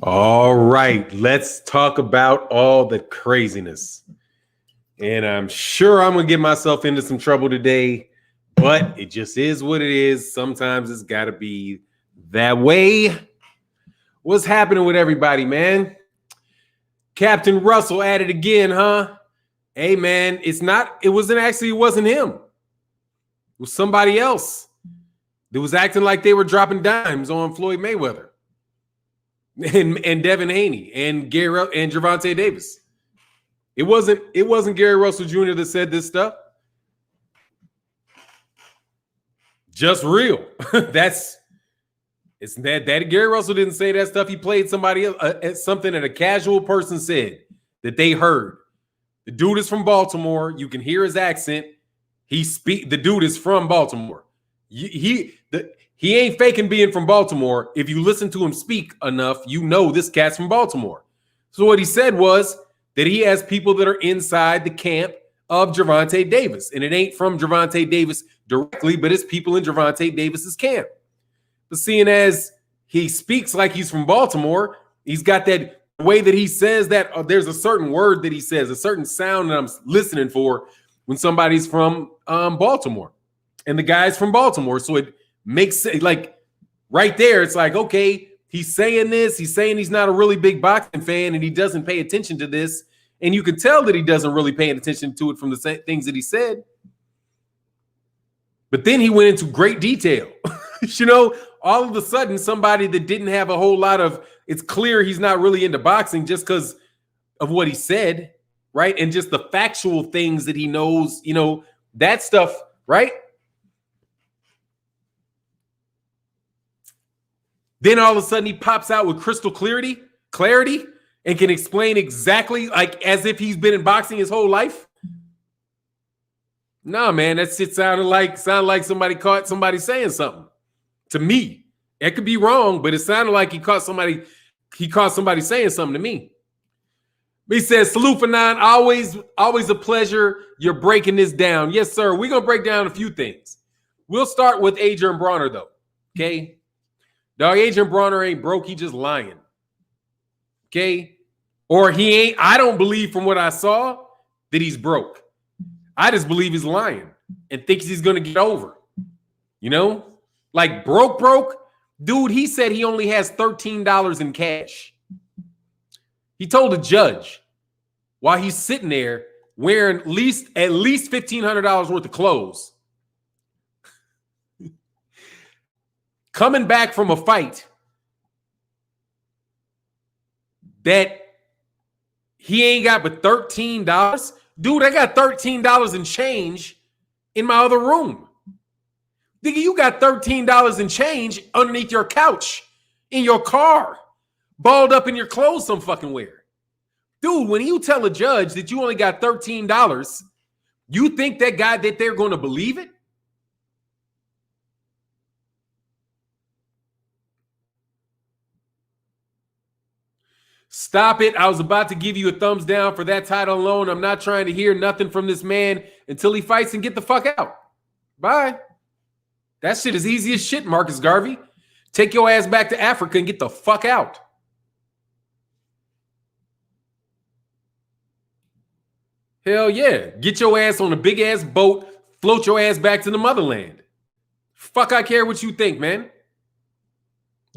All right, let's talk about all the craziness. And I'm sure I'm going to get myself into some trouble today, but it just is what it is. Sometimes it's got to be that way. What's happening with everybody, man? Captain Russell at it again, huh? Hey, man, it wasn't him. It was somebody else that was acting like they were dropping dimes on Floyd Mayweather and Devin Haney and Gervonta Davis. It wasn't Gary Russell Jr. that said this stuff. Just real. It's that Gary Russell didn't say that stuff. He played somebody else, something that a casual person said that they heard. The dude is from Baltimore. You can hear his accent. The dude is from Baltimore. He ain't faking being from Baltimore. If you listen to him speak enough, you know this cat's from Baltimore. So what he said was that he has people that are inside the camp of Gervonta Davis. And it ain't from Gervonta Davis directly, but it's people in Gervonta Davis's camp. But seeing as he speaks like he's from Baltimore, he's got that way that he says that there's a certain word that he says, a certain sound that I'm listening for when somebody's from Baltimore. And the guy's from Baltimore. So it makes it like right there, it's like, okay, he's saying this. He's saying he's not a really big boxing fan and he doesn't pay attention to this. And you can tell that he doesn't really pay attention to it from the things that he said. But then he went into great detail. You know, all of a sudden, somebody that didn't have a whole lot of, it's clear he's not really into boxing just because of what he said, right? And just the factual things that he knows, you know, that stuff, right? Then all of a sudden he pops out with crystal clarity, and can explain exactly like as if he's been in boxing his whole life. Nah, man, that shit sounded like somebody caught somebody saying something to me. It could be wrong, but it sounded like he caught somebody saying something to me. He says, salute Fannon, always a pleasure. You're breaking this down. Yes, sir. We're gonna break down a few things. We'll start with Adrian Broner, though. Okay. Dog, Adrian Broner ain't broke, he just lying. Okay? Or he ain't, I don't believe from what I saw that he's broke. I just believe he's lying and thinks he's gonna get over. You know? Like broke. Dude, he said he only has $13 in cash. He told a judge while he's sitting there wearing at least $1,500 worth of clothes. Coming back from a fight that he ain't got but $13. Dude, I got $13 in change in my other room. Nigga, you got $13 in change underneath your couch in your car, balled up in your clothes some fucking where. Dude, when you tell a judge that you only got $13, you think that guy that they're going to believe it? Stop it. I was about to give you a thumbs down for that title alone. I'm not trying to hear nothing from this man until he fights and get the fuck out. Bye. That shit is easy as shit, Marcus Garvey. Take your ass back to Africa and get the fuck out. Hell yeah. Get your ass on a big ass boat, float your ass back to the motherland. Fuck, I care what you think, man.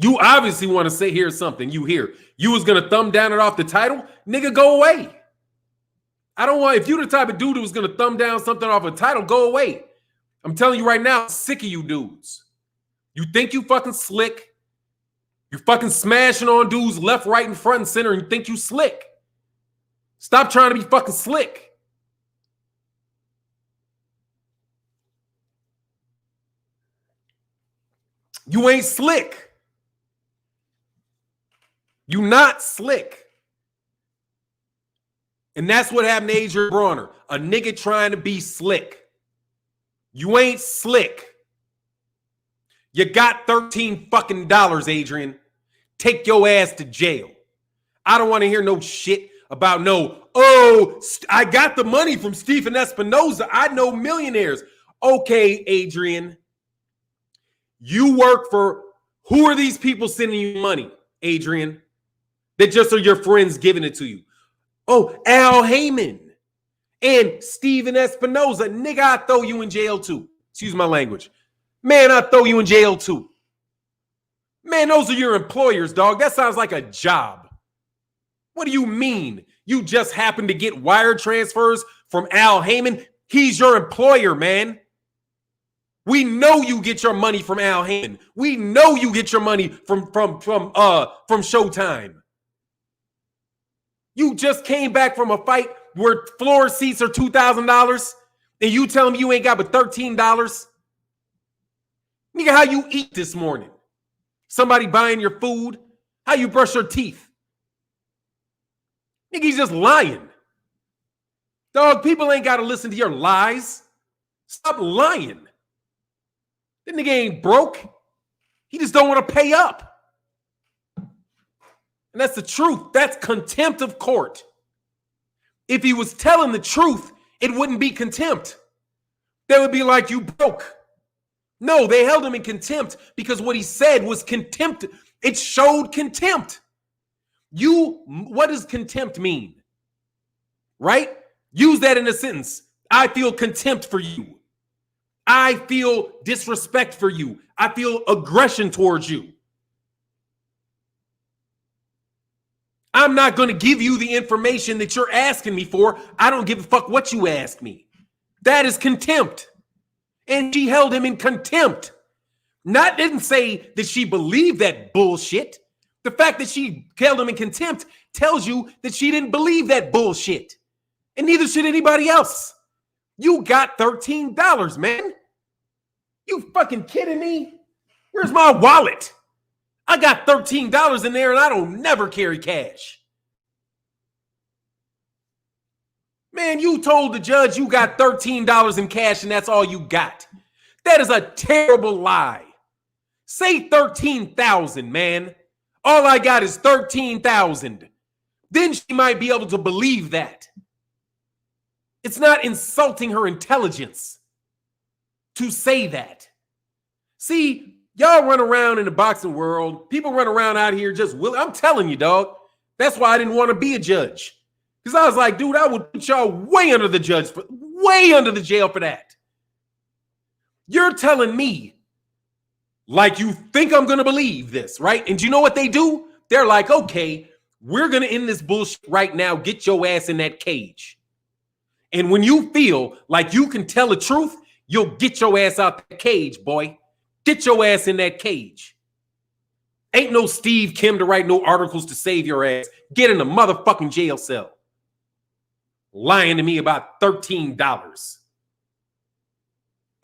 You obviously want to say here's something. You was going to thumb down it off the title? Nigga, go away. I don't want, if you're the type of dude who was going to thumb down something off a title, go away. I'm telling you right now, I'm sick of you dudes. You think you fucking slick. You're fucking smashing on dudes left, right, and front and center, and you think you slick. Stop trying to be fucking slick. You ain't slick. You not slick. And that's what happened to Adrian Broner. A nigga trying to be slick. You ain't slick. You got $13 fucking Adrian. Take your ass to jail. I don't want to hear no shit about I got the money from Stephen Espinoza. I know millionaires. Okay, Adrian. You work for, who are these people sending you money, Adrian? that just are your friends giving it to you. Oh, Al Heyman and Steven Espinoza. Nigga, I throw you in jail too. Excuse my language. Man, I throw you in jail too. Man, those are your employers, dog. That sounds like a job. What do you mean? You just happen to get wire transfers from Al Heyman? He's your employer, man. We know you get your money from Al Haney. We know you get your money from Showtime. You just came back from a fight where floor seats are $2,000 and you tell me you ain't got but $13? Nigga, how you eat this morning? Somebody buying your food? How you brush your teeth? Nigga, he's just lying. Dog, people ain't got to listen to your lies. Stop lying. That nigga ain't broke. He just don't want to pay up. And that's the truth. That's contempt of court. If he was telling the truth, it wouldn't be contempt. They would be like, you broke. No, they held him in contempt because what he said was contempt. It showed contempt. What does contempt mean? Right? Use that in a sentence. I feel contempt for you. I feel disrespect for you. I feel aggression towards you. I'm not going to give you the information that you're asking me for. I don't give a fuck what you ask me. That is contempt. And she held him in contempt. Didn't say that she believed that bullshit. The fact that she held him in contempt tells you that she didn't believe that bullshit. And neither should anybody else. You got $13, man. You fucking kidding me? Where's my wallet? I got $13 in there and I don't never carry cash. Man, you told the judge you got $13 in cash and that's all you got. That is a terrible lie. Say 13,000, man. All I got is 13,000. Then she might be able to believe that. It's not insulting her intelligence to say that. See, y'all run around in the boxing world. People run around out here just I'm telling you, dog. That's why I didn't want to be a judge. Because I was like, dude, I would put y'all way under the jail for that. You're telling me like you think I'm going to believe this, right? And you know what they do? They're like, okay, we're going to end this bullshit right now. Get your ass in that cage. And when you feel like you can tell the truth, you'll get your ass out the cage, boy. Get your ass in that cage. Ain't no Steve Kim to write no articles to save your ass. Get in a motherfucking jail cell. Lying to me about $13.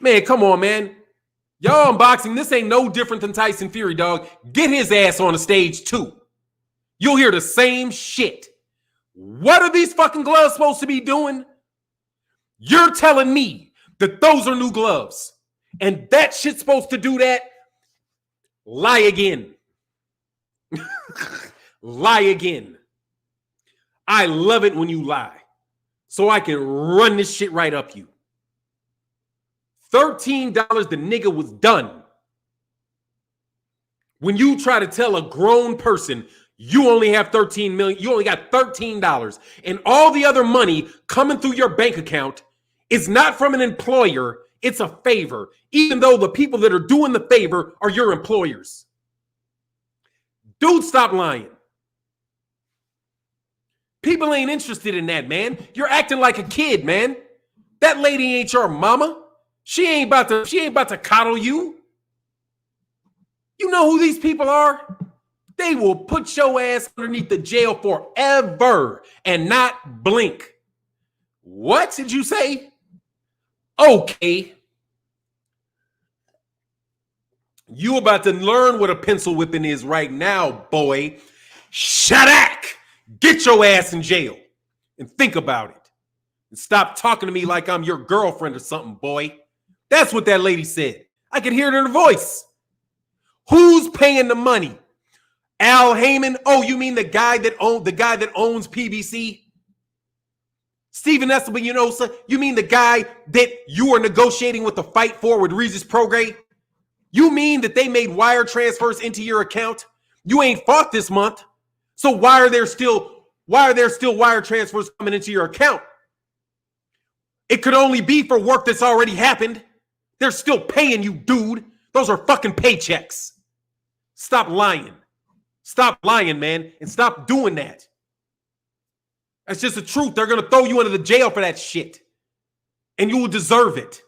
Man, come on, man. Y'all unboxing, this ain't no different than Tyson Fury, dog. Get his ass on the stage, too. You'll hear the same shit. What are these fucking gloves supposed to be doing? You're telling me that those are new gloves. And that shit's supposed to do that? Lie again. Lie again. I love it when you lie. So I can run this shit right up you. $13, the nigga was done. When you try to tell a grown person you only have 13 million, you only got $13, and all the other money coming through your bank account is not from an employer, it's a favor, even though the people that are doing the favor are your employers. Dude, stop lying. People ain't interested in that, man. You're acting like a kid, man. That lady ain't your mama. She ain't about to coddle you. You know who these people are? They will put your ass underneath the jail forever and not blink. What did you say? Okay. You about to learn what a pencil whipping is right now, boy. Shadak! Get your ass in jail and think about it. And stop talking to me like I'm your girlfriend or something, boy. That's what that lady said. I could hear it in her voice. Who's paying the money? Al Heyman? Oh, you mean the guy that owns PBC? Steven Espinoza? You mean the guy that you were negotiating with the fight for with Regis Prograis? You mean that they made wire transfers into your account? You ain't fought this month. So why are there still wire transfers coming into your account? It could only be for work that's already happened. They're still paying you, dude. Those are fucking paychecks. Stop lying. Stop lying, man, and stop doing that. That's just the truth. They're going to throw you into the jail for that shit. And you will deserve it.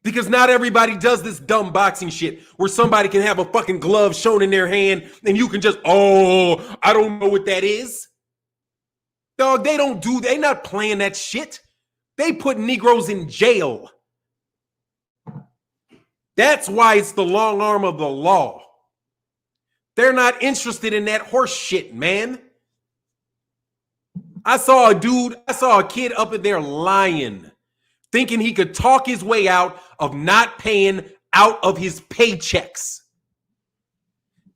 Because not everybody does this dumb boxing shit where somebody can have a fucking glove shown in their hand and you can just, oh, I don't know what that is. Dog, they not playing that shit. They put Negroes in jail. That's why it's the long arm of the law. They're not interested in that horse shit, man. I saw a kid up in there lying, thinking he could talk his way out of not paying out of his paychecks.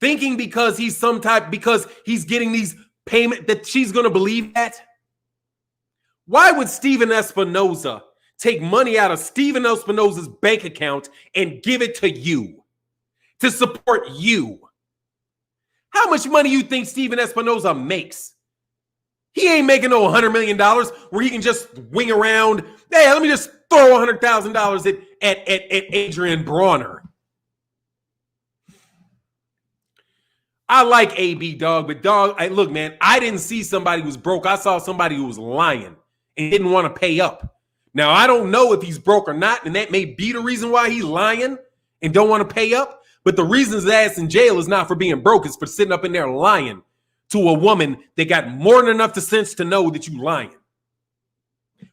Thinking because he's getting these payments that she's going to believe that. Why would Steven Espinoza take money out of Steven Espinoza's bank account and give it to you to support you? How much money you think Steven Espinoza makes? He ain't making no $100 million where he can just wing around. Hey, let me just throw $100,000 at Adrian Broner. I like AB, dog, but dog, look, man, I didn't see somebody who was broke. I saw somebody who was lying and didn't want to pay up. Now, I don't know if he's broke or not, and that may be the reason why he's lying and don't want to pay up. But the reason his ass in jail is not for being broke. It's for sitting up in there lying to a woman that got more than enough sense to know that you lying,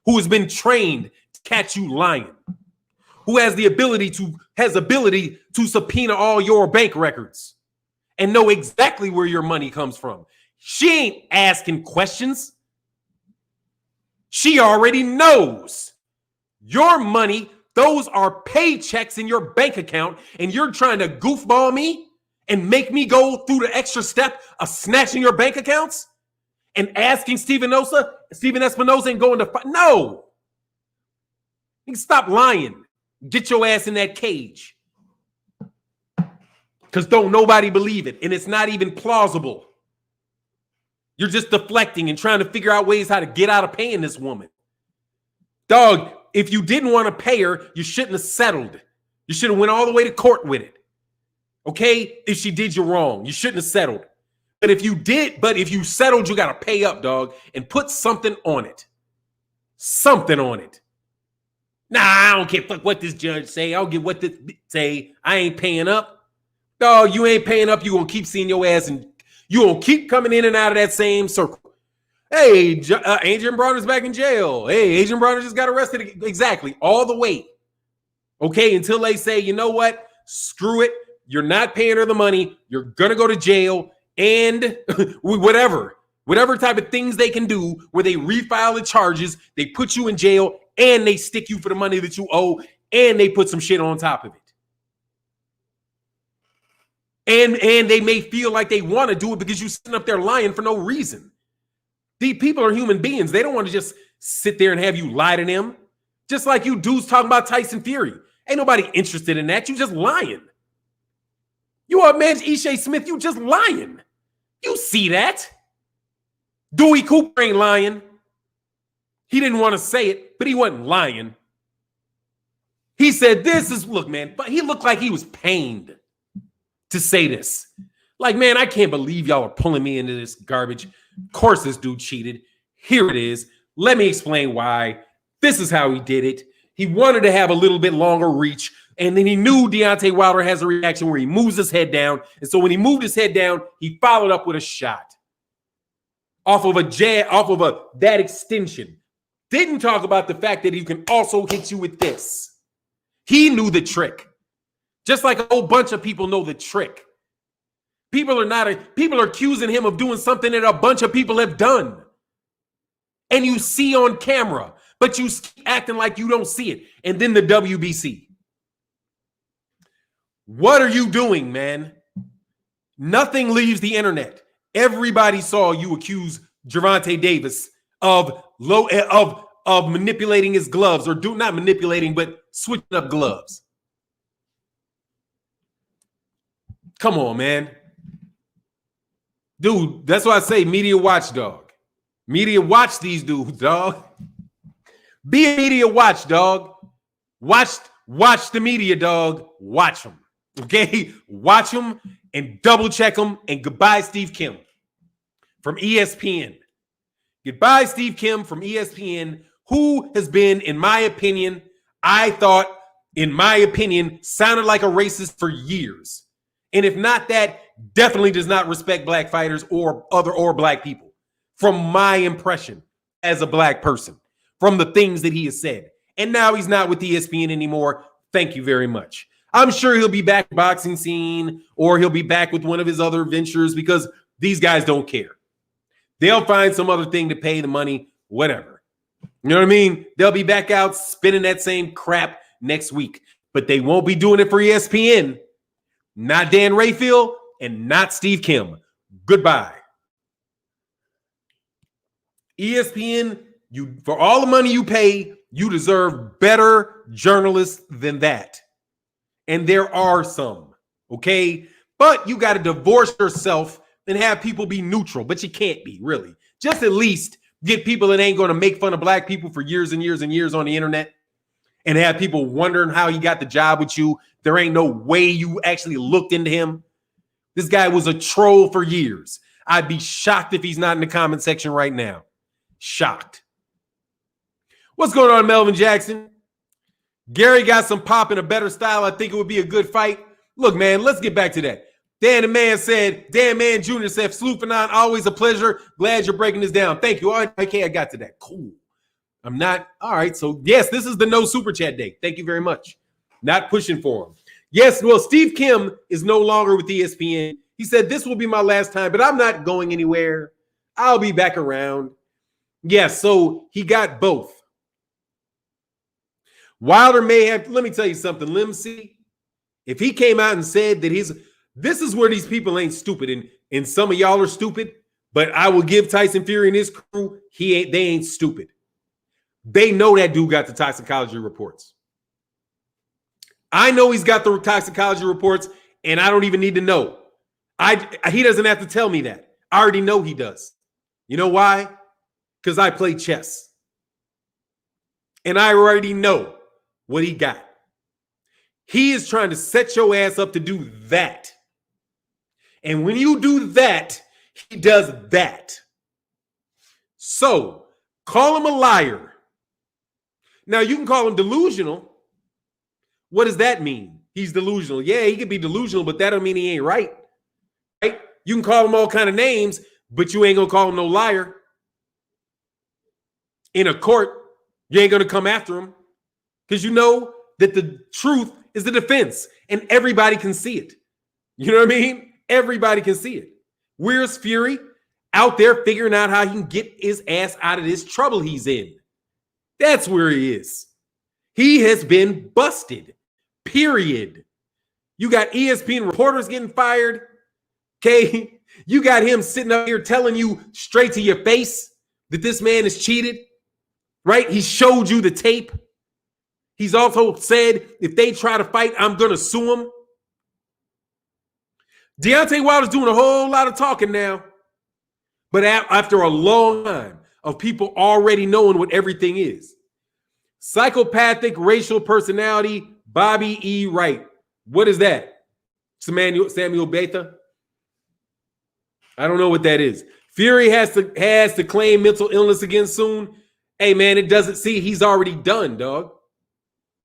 who has been trained to catch you lying, who has the ability to subpoena all your bank records and know exactly where your money comes from. She ain't asking questions. She already knows your money. Those are paychecks in your bank account, and you're trying to goofball me and make me go through the extra step of snatching your bank accounts and asking Steven Espinoza and going to fight. No. You can stop lying. Get your ass in that cage. Because don't nobody believe it, and it's not even plausible. You're just deflecting and trying to figure out ways how to get out of paying this woman. Dog, if you didn't want to pay her, you shouldn't have settled. You should have went all the way to court with it. Okay? If she did you wrong, you shouldn't have settled. But if you settled, you got to pay up, dog, and put something on it. Something on it. Nah, I don't care what this judge say. I don't get what this say. I ain't paying up. Dog, you ain't paying up. You going to keep seeing your ass, and you going to keep coming in and out of that same circle. Hey, Adrian Broner's back in jail. Hey, Adrian Broner just got arrested. Exactly. All the way. Okay, until they say, you know what? Screw it. You're not paying her the money. You're going to go to jail and whatever type of things they can do where they refile the charges, they put you in jail, and they stick you for the money that you owe, and they put some shit on top of it. And they may feel like they want to do it because you're sitting up there lying for no reason. These people are human beings. They don't want to just sit there and have you lie to them. Just like you dudes talking about Tyson Fury. Ain't nobody interested in that. You just lying. You are man, Ishe Smith. You just lying. You see that. Dewey Cooper ain't lying. He didn't want to say it, but he wasn't lying. He said, look, man, but he looked like he was pained to say this. Like, man, I can't believe y'all are pulling me into this garbage. Of course this dude cheated. Here it is. Let me explain why. This is how he did it. He wanted to have a little bit longer reach, and then he knew Deontay Wilder has a reaction where he moves his head down. And so when he moved his head down, he followed up with a shot off of that extension. Didn't talk about the fact that he can also hit you with this. He knew the trick. Just like a whole bunch of people know the trick. People are accusing him of doing something that a bunch of people have done. And you see on camera, but you keep acting like you don't see it. And then the WBC. What are you doing, man? Nothing leaves the internet. Everybody saw you accuse Gervonta Davis of manipulating his gloves, or not manipulating, but switching up gloves. Come on, man. Dude, that's why I say media watchdog. Media watch these dudes, dog. Be a media watchdog. Watch the media, dog. Watch them. Okay? Watch them and double check them. And goodbye, Steve Kim from ESPN. Goodbye, Steve Kim from ESPN, who has been, in my opinion, sounded like a racist for years. And if not that, definitely does not respect black fighters or black people. From my impression as a black person, from the things that he has said. And now he's not with ESPN anymore. Thank you very much. I'm sure he'll be back in the boxing scene, or he'll be back with one of his other ventures, because these guys don't care. They'll find some other thing to pay the money, whatever. You know what I mean? They'll be back out spinning that same crap next week, but they won't be doing it for ESPN. Not Dan Rayfield and not Steve Kim. Goodbye. ESPN, for all the money you pay, you deserve better journalists than that. And there are some, okay? But you got to divorce yourself and have people be neutral, but you can't be, really. Just at least get people that ain't going to make fun of black people for years and years and years on the internet and have people wondering how he got the job with you. There ain't no way you actually looked into him. This guy was a troll for years. I'd be shocked if he's not in the comment section right now. Shocked. What's going on, Melvin Jackson? Gary got some pop in a better style. I think it would be a good fight. Look, man, let's get back to that. Dan Man Jr. said, Sloop Fanon, always a pleasure. Glad you're breaking this down. Thank you. Okay, I got to that. Cool. I'm not. All right. So, yes, this is the no super chat day. Thank you very much. Not pushing for him. Yes, well, Steve Kim is no longer with ESPN. He said, this will be my last time, but I'm not going anywhere. I'll be back around. Yes, so he got both. Wilder may have, let me tell you something, Limsey, if he came out and said that this is where these people ain't stupid, and some of y'all are stupid, but I will give Tyson Fury and his crew, they ain't stupid. They know that dude got the toxicology reports. I know he's got the toxicology reports, and I don't even need to know. He doesn't have to tell me that. I already know he does. You know why? Because I play chess. And I already know what he got. He is trying to set your ass up to do that. And when you do that, he does that. So, call him a liar. Now, you can call him delusional. What does that mean? He's delusional. Yeah, he could be delusional, but that don't mean he ain't right. Right? You can call him all kind of names, but you ain't going to call him no liar. In a court, you ain't going to come after him because you know that the truth is the defense and everybody can see it. You know what I mean? Everybody can see it. Where's Fury? Out there figuring out how he can get his ass out of this trouble he's in. That's where he is. He has been busted, period. You got ESPN reporters getting fired, okay? You got him sitting up here telling you straight to your face that this man is cheated, right? He showed you the tape. He's also said, if they try to fight, I'm going to sue him. Deontay Wilder's doing a whole lot of talking now. But after a long time of people already knowing what everything is. Psychopathic racial personality, Bobby E. Wright. What is that? Samuel Beta? I don't know what that is. Fury has to claim mental illness again soon. Hey, man, it doesn't see. He's already done, dog.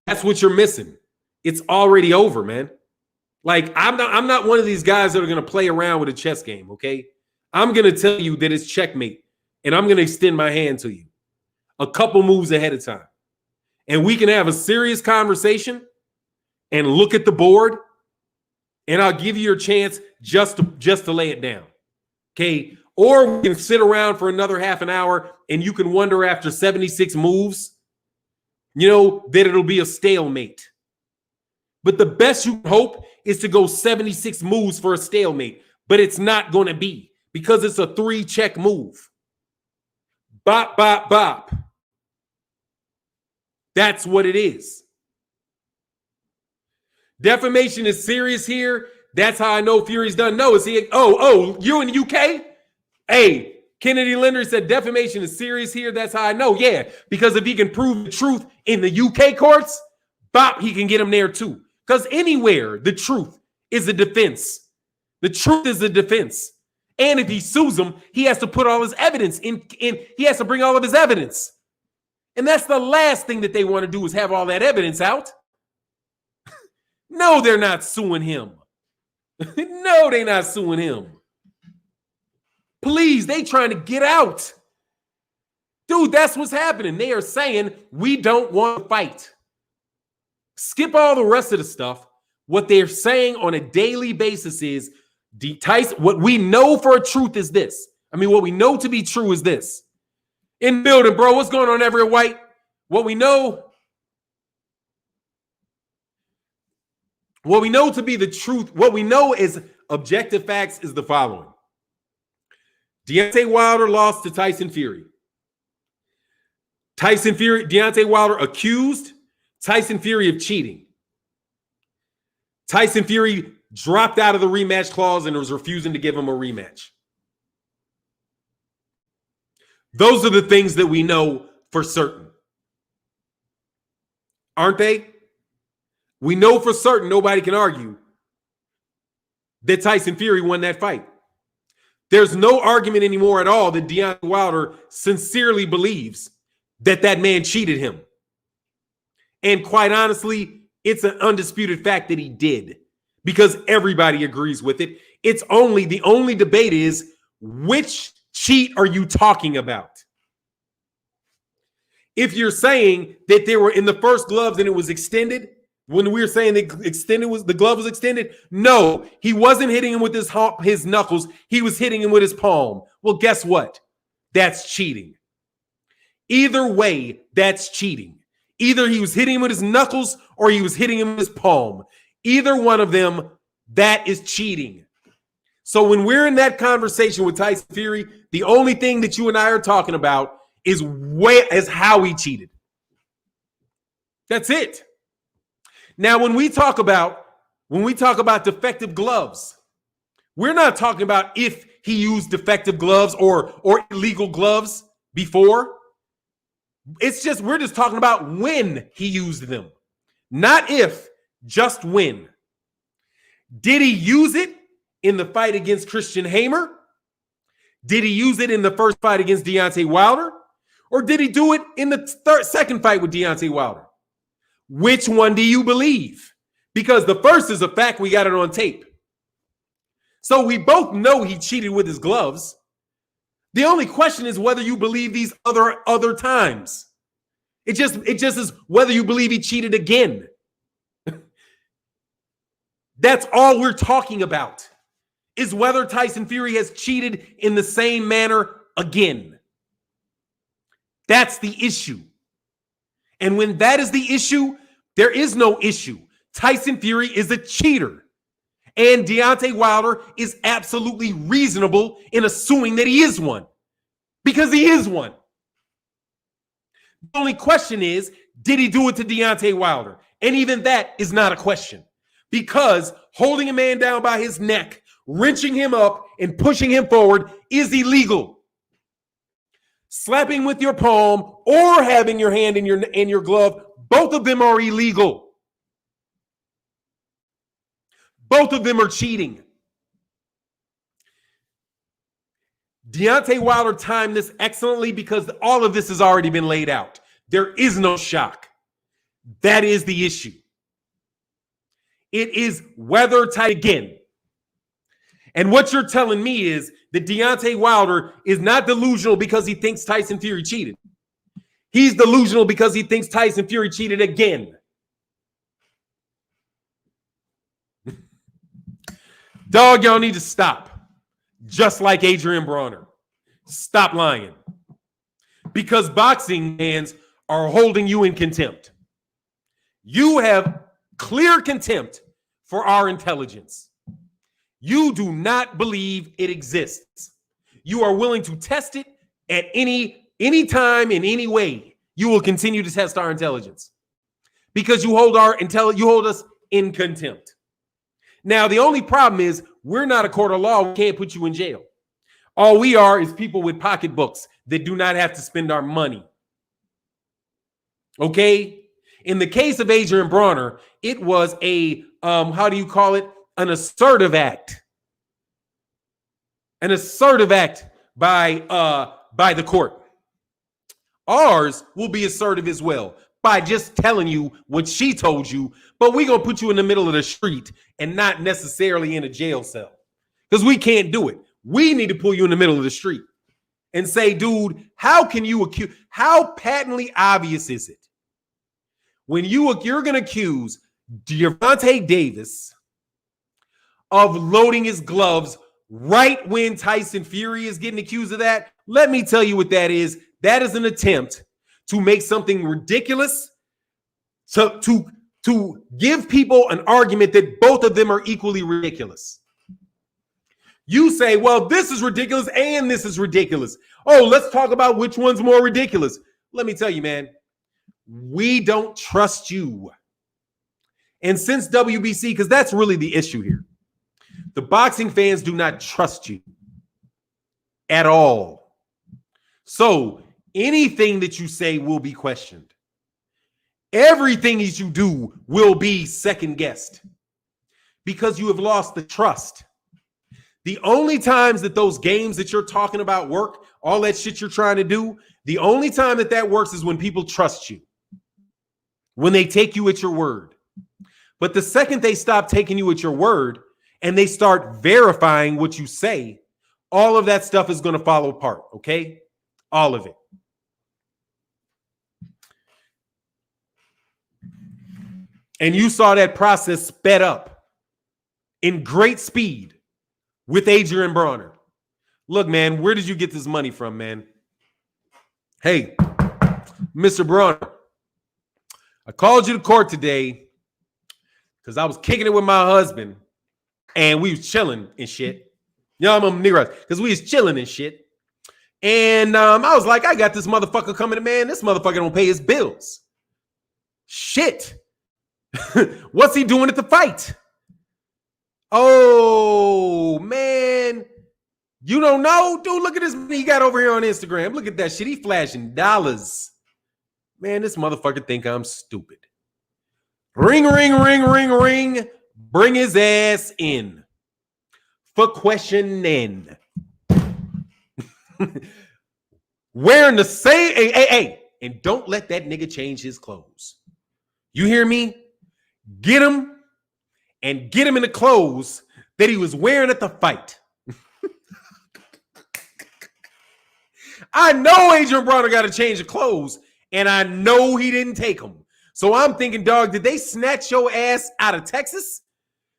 That's what you're missing. It's already over, man. Like, I'm not one of these guys that are going to play around with a chess game, okay? I'm going to tell you that it's checkmate, and I'm going to extend my hand to you a couple moves ahead of time. And we can have a serious conversation and look at the board, and I'll give you your chance just to lay it down, okay? Or we can sit around for another half an hour, and you can wonder after 76 moves, you know, that it'll be a stalemate. But the best you can hope is to go 76 moves for a stalemate, but it's not going to be because it's a 3-check move. Bop, bop, bop. That's what it is. Defamation is serious here. That's how I know Fury's done. No, is he? Oh, you in the UK? Hey, Kennedy Linder said defamation is serious here. That's how I know. Yeah, because if he can prove the truth in the UK courts, bop, he can get him there too. Because anywhere, the truth is a defense. The truth is a defense. And if he sues him, he has to put all his evidence in. He has to bring all of his evidence. And that's the last thing that they want to do is have all that evidence out. No, they're not suing him. No, they're not suing him. Please, they trying to get out. Dude, that's what's happening. They are saying we don't want to fight. Skip all the rest of the stuff. What they're saying on a daily basis is Tyson, what we know for a truth is this. I mean, what we know to be true is this. In building, bro, what's going on, Everett White? What we know to be the truth, what we know is objective facts is the following. Deontay Wilder lost to Tyson Fury. Deontay Wilder accused Tyson Fury of cheating. Tyson Fury dropped out of the rematch clause and was refusing to give him a rematch. Those are the things that we know for certain. Aren't they? We know for certain, nobody can argue, that Tyson Fury won that fight. There's no argument anymore at all that Deontay Wilder sincerely believes that that man cheated him. And quite honestly, it's an undisputed fact that he did because everybody agrees with it. The only debate is which cheat are you talking about? If you're saying that they were in the first gloves and it was extended, when we were saying the glove was extended, no, he wasn't hitting him with his knuckles. He was hitting him with his palm. Well, guess what? That's cheating. Either way, that's cheating. Either he was hitting him with his knuckles or he was hitting him with his palm. Either one of them, that is cheating. So when we're in that conversation with Tyson Fury, the only thing that you and I are talking about is how he cheated. That's it. Now, when we talk about defective gloves, we're not talking about if he used defective gloves or illegal gloves before. We're just talking about when he used them. Not if, just when. Did he use it in the fight against Christian Hamer? Did he use it in the first fight against Deontay Wilder? Or did he do it in the second fight with Deontay Wilder? Which one do you believe? Because the first is a fact, we got it on tape. So we both know he cheated with his gloves. The only question is whether you believe these other times. It just is whether you believe he cheated again. That's all we're talking about, is whether Tyson Fury has cheated in the same manner again. That's the issue. And when that is the issue, there is no issue. Tyson Fury is a cheater. And Deontay Wilder is absolutely reasonable in assuming that he is one. Because he is one. The only question is, did he do it to Deontay Wilder? And even that is not a question. Because holding a man down by his neck, wrenching him up, and pushing him forward is illegal. Slapping with your palm or having your hand in your glove, both of them are illegal. Both of them are cheating. Deontay Wilder timed this excellently because all of this has already been laid out. There is no shock. That is the issue. It is whether tight again. And what you're telling me is that Deontay Wilder is not delusional because he thinks Tyson Fury cheated. He's delusional because he thinks Tyson Fury cheated again. Dog, y'all need to stop. Just like Adrian Broner. Stop lying. Because boxing fans are holding you in contempt. You have clear contempt for our intelligence. You do not believe it exists. You are willing to test it at any time in any way. You will continue to test our intelligence because you hold us in contempt. Now, the only problem is we're not a court of law. We can't put you in jail. All we are is people with pocketbooks that do not have to spend our money. Okay? In the case of Adrian Broner, it was a, how do you call it? An assertive act. An assertive act by the court. Ours will be assertive as well by just telling you what she told you, but we're going to put you in the middle of the street and not necessarily in a jail cell because we can't do it. We need to pull you in the middle of the street and say, dude, how can you accuse? How patently obvious is it when you're going to accuse Gervonta Davis of loading his gloves right when Tyson Fury is getting accused of that? Let me tell you what that is. That is an attempt to make something ridiculous, to give people an argument that both of them are equally ridiculous. You say, well, this is ridiculous and this is ridiculous. Oh, let's talk about which one's more ridiculous. Let me tell you, man, we don't trust you. And since WBC, because that's really the issue here, the boxing fans do not trust you at all. So anything that you say will be questioned. Everything that you do will be second guessed because you have lost the trust. The only times that those games that you're talking about work, all that shit you're trying to do, the only time that that works is when people trust you, when they take you at your word. But the second they stop taking you at your word and they start verifying what you say, all of that stuff is going to fall apart, okay? All of it. And you saw that process sped up in great speed with Adrian Broner. Look, man, where did you get this money from, man? Hey, Mr. Broner, I called you to court today because I was kicking it with my husband and we was chilling and shit. You know, I'm nigga because we was chilling and shit. And I was like, I got this motherfucker coming to, man. This motherfucker don't pay his bills. Shit. What's he doing at the fight? Oh, man. You don't know? Dude, look at this he got over here on Instagram. Look at that shit. He flashing dollars. Man, this motherfucker think I'm stupid. Ring, ring, ring, ring, ring. Bring his ass in for questioning. Wearing the same, hey, and don't let that nigga change his clothes. You hear me? Get him and get him in the clothes that he was wearing at the fight. I know Adrian Broner got to change the clothes, and I know he didn't take them. So I'm thinking, dog, did they snatch your ass out of Texas?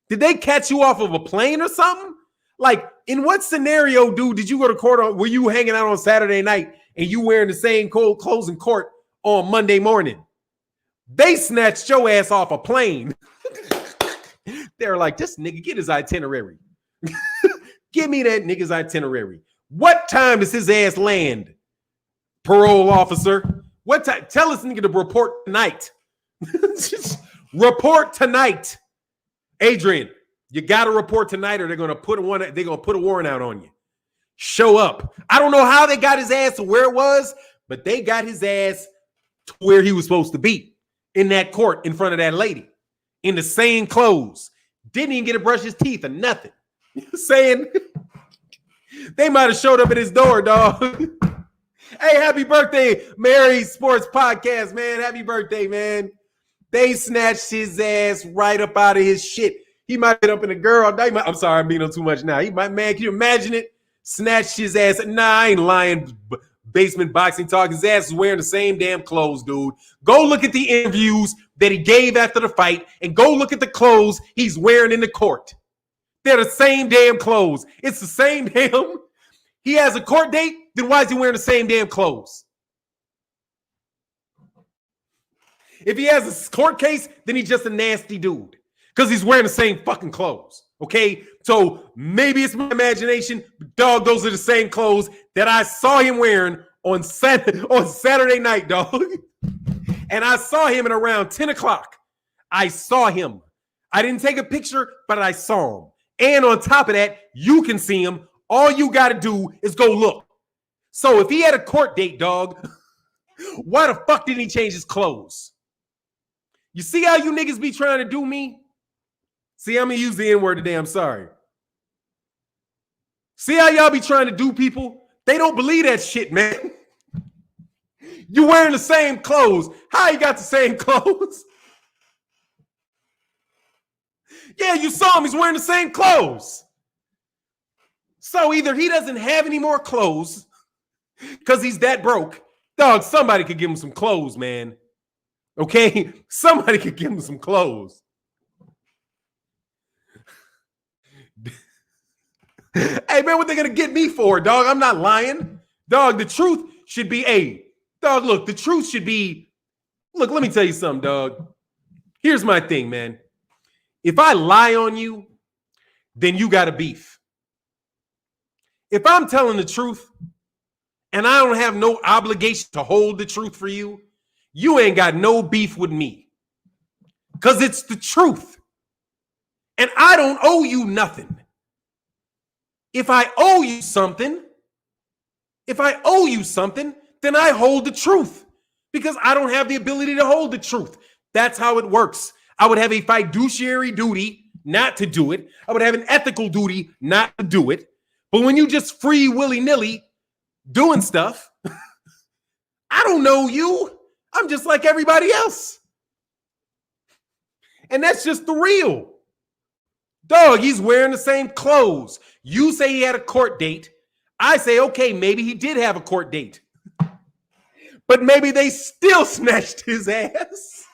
Did they catch you off of a plane or something? Like, in what scenario, dude, did you go to court? Were you hanging out on Saturday night and you wearing the same clothes in court on Monday morning? They snatched your ass off a plane. They're like, this nigga, get his itinerary. Give me that nigga's itinerary. What time does his ass land? Parole officer. What time? Tell this nigga to report tonight. Report tonight. Adrian, you got to report tonight or they're going to put a warrant out on you. Show up. I don't know how they got his ass to where it was, but they got his ass to where he was supposed to be. In that court in front of that lady in the same clothes. Didn't even get to brush his teeth or nothing. Saying they might have showed up at his door, dog. Hey, happy birthday, Mary Sports Podcast, man. Happy birthday, man. They snatched his ass right up out of his shit. He might get up in a girl. I'm sorry, I'm being on too much now. He might, man, can you imagine it? Snatched his ass. Nah, I ain't lying. Basement boxing talk. His ass is wearing the same damn clothes, dude. Go look at the interviews that he gave after the fight and go look at the clothes he's wearing in the court. They're the same damn clothes. It's the same damn. He has a court date, then why is he wearing the same damn clothes? If he has a court case, then he's just a nasty dude because he's wearing the same fucking clothes. Okay, so maybe it's my imagination, but dog, those are the same clothes that I saw him wearing on Saturday night, dog. And I saw him at around 10 o'clock. I saw him. I didn't take a picture, but I saw him. And on top of that, you can see him All you got to do is go look. So if he had a court date, dog, why the fuck didn't he change his clothes? You see how you niggas be trying to do me? See, I'm going to use the N-word today. I'm sorry. See how y'all be trying to do people? They don't believe that shit, man. You wearing the same clothes. How you got the same clothes? Yeah, you saw him. He's wearing the same clothes. So either he doesn't have any more clothes because he's that broke. Dog, somebody could give him some clothes, man. Okay? Somebody could give him some clothes. Hey, man, what they going to get me for, dog? I'm not lying. Dog, the truth should be, dog, look, the truth should be, look, let me tell you something, dog. Here's my thing, man. If I lie on you, then you got a beef. If I'm telling the truth and I don't have no obligation to hold the truth for you, you ain't got no beef with me because it's the truth. And I don't owe you nothing. If I owe you something, then I hold the truth because I don't have the ability to hold the truth. That's how it works. I would have a fiduciary duty not to do it. I would have an ethical duty not to do it. But when you just free willy-nilly doing stuff, I don't know you. I'm just like everybody else. And that's just the real. Dog, he's wearing the same clothes. You say he had a court date. I say, okay, maybe he did have a court date. But maybe they still snatched his ass.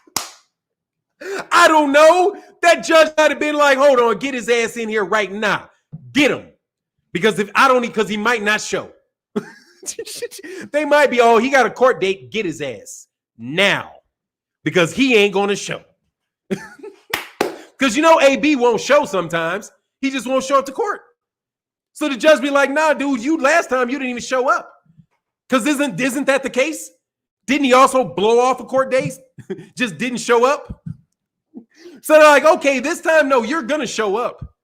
I don't know. That judge might have been like, hold on, get his ass in here right now. Get him. Because because he might not show. They might be, he got a court date, get his ass now. Because he ain't going to show. Because AB won't show sometimes. He just won't show up to court. So the judge be like, nah, dude, last time you didn't even show up. Because isn't that the case? Didn't he also blow off a court date? Just didn't show up? So they're like, okay, this time, no, you're going to show up.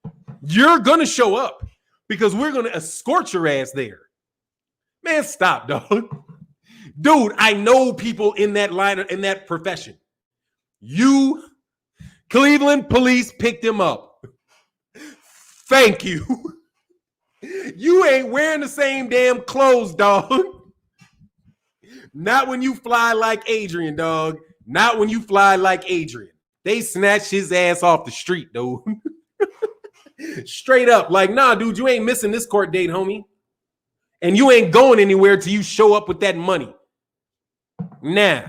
You're going to show up because we're going to escort your ass there. Man, stop, dog. Dude, I know people in that line, in that profession. Cleveland police picked him up. Thank you. You ain't wearing the same damn clothes, dog. Not when you fly like Adrian, dog. Not when you fly like Adrian. They snatched his ass off the street, dude. Straight up. Like, nah, dude, you ain't missing this court date, homie. And you ain't going anywhere till you show up with that money. Nah.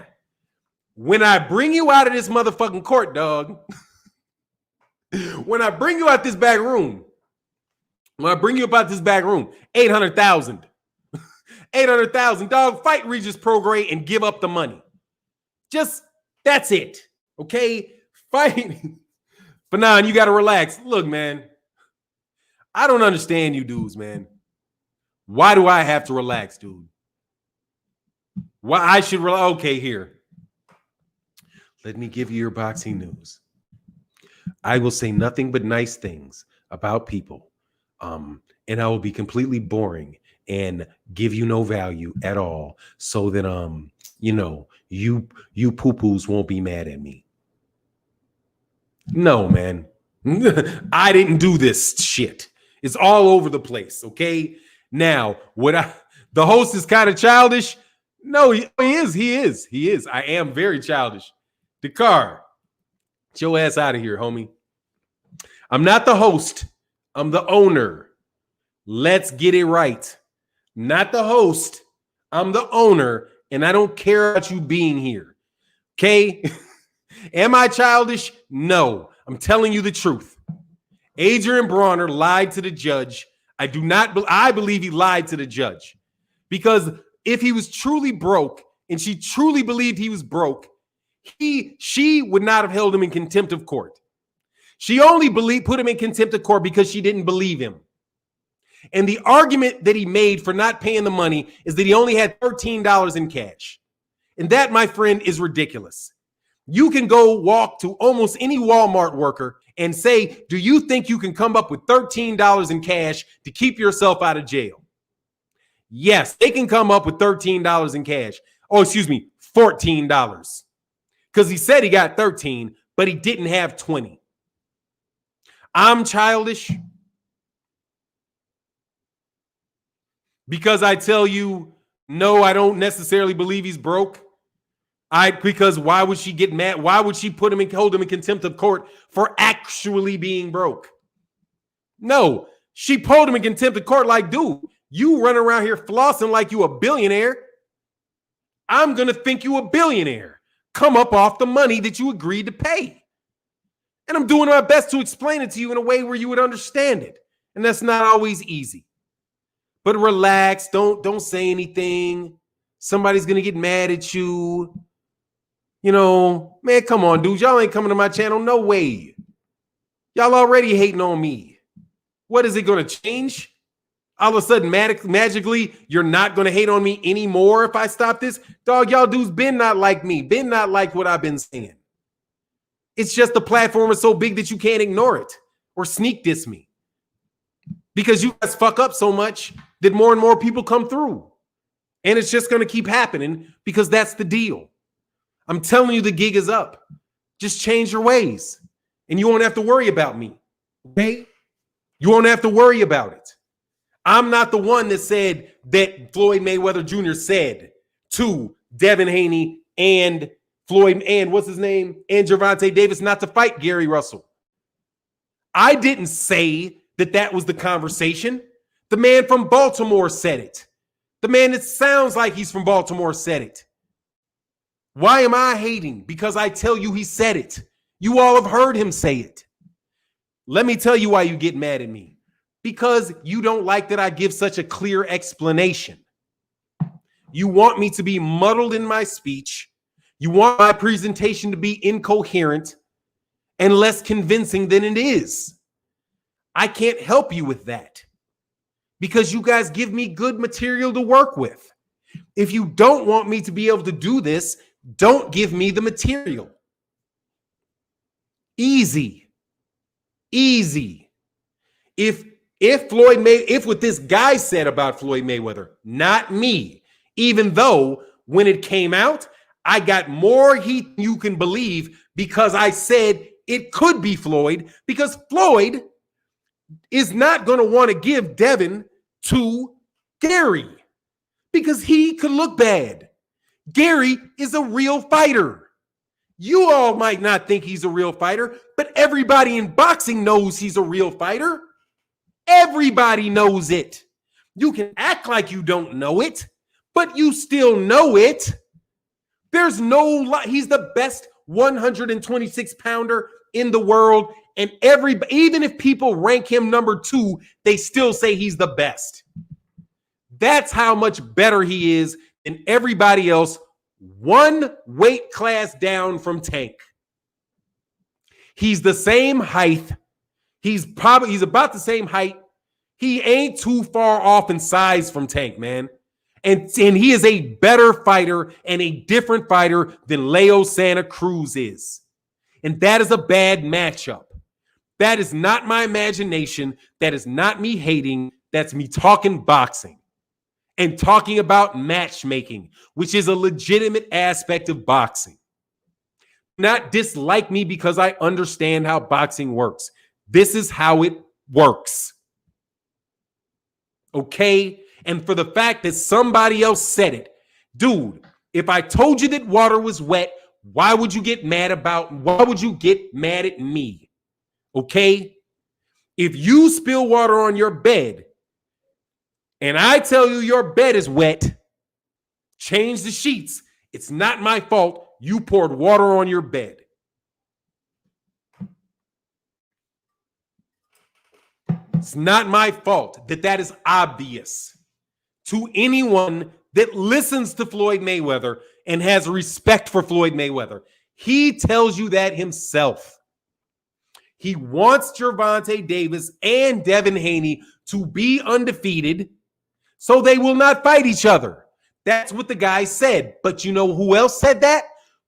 When I bring you out of this motherfucking court, dog. When I bring you out this back room. When I bring you about this back room, 800,000. 800,000, dog, fight Regis Prograis and give up the money. That's it. Okay? Fight. Fannon, you got to relax. Look, man, I don't understand you dudes, man. Why do I have to relax, dude? Why I should relax? Okay, here. Let me give you your boxing news. I will say nothing but nice things about people. And I will be completely boring and give you no value at all so that, you poo-poos won't be mad at me. No, man. I didn't do this shit. It's all over the place, okay? Now, the host is kind of childish? No, he is. I am very childish. Dakar, get your ass out of here, homie. I'm not the host. I'm the owner. Let's get it right. Not the host. I'm the owner, and I don't care about you being here. Okay? Am I childish? No. I'm telling you the truth. Adrian Broner lied to the judge. I believe he lied to the judge. Because if he was truly broke and she truly believed he was broke, she would not have held him in contempt of court. She only put him in contempt of court because she didn't believe him. And the argument that he made for not paying the money is that he only had $13 in cash. And that, my friend, is ridiculous. You can go walk to almost any Walmart worker and say, do you think you can come up with $13 in cash to keep yourself out of jail? Yes, they can come up with $13 in cash. Oh, excuse me, $14. Because he said he got 13, but he didn't have 20. I'm childish because I tell you, no, I don't necessarily believe he's broke. Because why would she get mad? Why would she hold him in contempt of court for actually being broke? No, she pulled him in contempt of court like, dude, you run around here flossing like you a billionaire. I'm going to think you a billionaire. Come up off the money that you agreed to pay. And I'm doing my best to explain it to you in a way where you would understand it. And that's not always easy. But relax. Don't say anything. Somebody's going to get mad at you. You know, man, come on, dude. Y'all ain't coming to my channel. No way. Y'all already hating on me. What is it going to change? All of a sudden, magically, you're not going to hate on me anymore if I stop this? Dog, y'all dudes been not like me. Been not like what I've been saying. It's just the platform is so big that you can't ignore it or sneak diss me. Because you guys fuck up so much that more and more people come through. And it's just going to keep happening because that's the deal. I'm telling you, the gig is up. Just change your ways and you won't have to worry about me. Okay? You won't have to worry about it. I'm not the one that said that Floyd Mayweather Jr. said to Devin Haney and Floyd and what's his name? And Gervonta Davis not to fight Gary Russell. I didn't say that was the conversation. The man from Baltimore said it. The man that sounds like he's from Baltimore said it. Why am I hating? Because I tell you he said it. You all have heard him say it. Let me tell you why you get mad at me. Because you don't like that I give such a clear explanation. You want me to be muddled in my speech. You want my presentation to be incoherent and less convincing than it is. I can't help you with that because you guys give me good material to work with. If you don't want me to be able to do this, don't give me the material. Easy. Easy. If what this guy said about Floyd Mayweather, not me, even though when it came out, I got more heat than you can believe because I said it could be Floyd, because Floyd is not going to want to give Devin to Gary because he could look bad. Gary is a real fighter. You all might not think he's a real fighter, but everybody in boxing knows he's a real fighter. Everybody knows it. You can act like you don't know it, but you still know it. There's no he's the best 126 pounder in the world, and even if people rank him number 2, they still say he's the best. That's how much better he is than everybody else, one weight class down from Tank. He's the same height. He's about the same height. He ain't too far off in size from Tank, man. And he is a better fighter and a different fighter than Leo Santa Cruz is. And that is a bad matchup. That is not my imagination. That is not me hating. That's me talking boxing and talking about matchmaking, which is a legitimate aspect of boxing. Not dislike me because I understand how boxing works. This is how it works. Okay? And for the fact that somebody else said it, dude, if I told you that water was wet, why would you get mad at me? Okay? If you spill water on your bed and I tell you your bed is wet, change the sheets. It's not my fault. You poured water on your bed. It's not my fault that is obvious to anyone that listens to Floyd Mayweather and has respect for Floyd Mayweather. He tells you that himself. He wants Gervonta Davis and Devin Haney to be undefeated so they will not fight each other. That's what the guy said. But you know who else said that?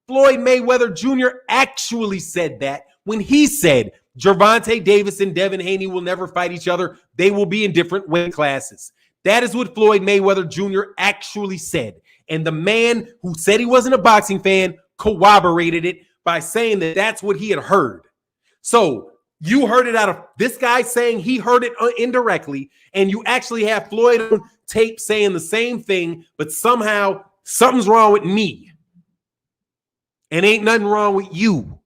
Floyd Mayweather Jr. actually said that when he said Gervonta Davis and Devin Haney will never fight each other. They will be in different weight classes. That is what Floyd Mayweather Jr. actually said. And the man who said he wasn't a boxing fan corroborated it by saying that that's what he had heard. So you heard it out of this guy saying he heard it indirectly, and you actually have Floyd on tape saying the same thing, but somehow something's wrong with me. And ain't nothing wrong with you.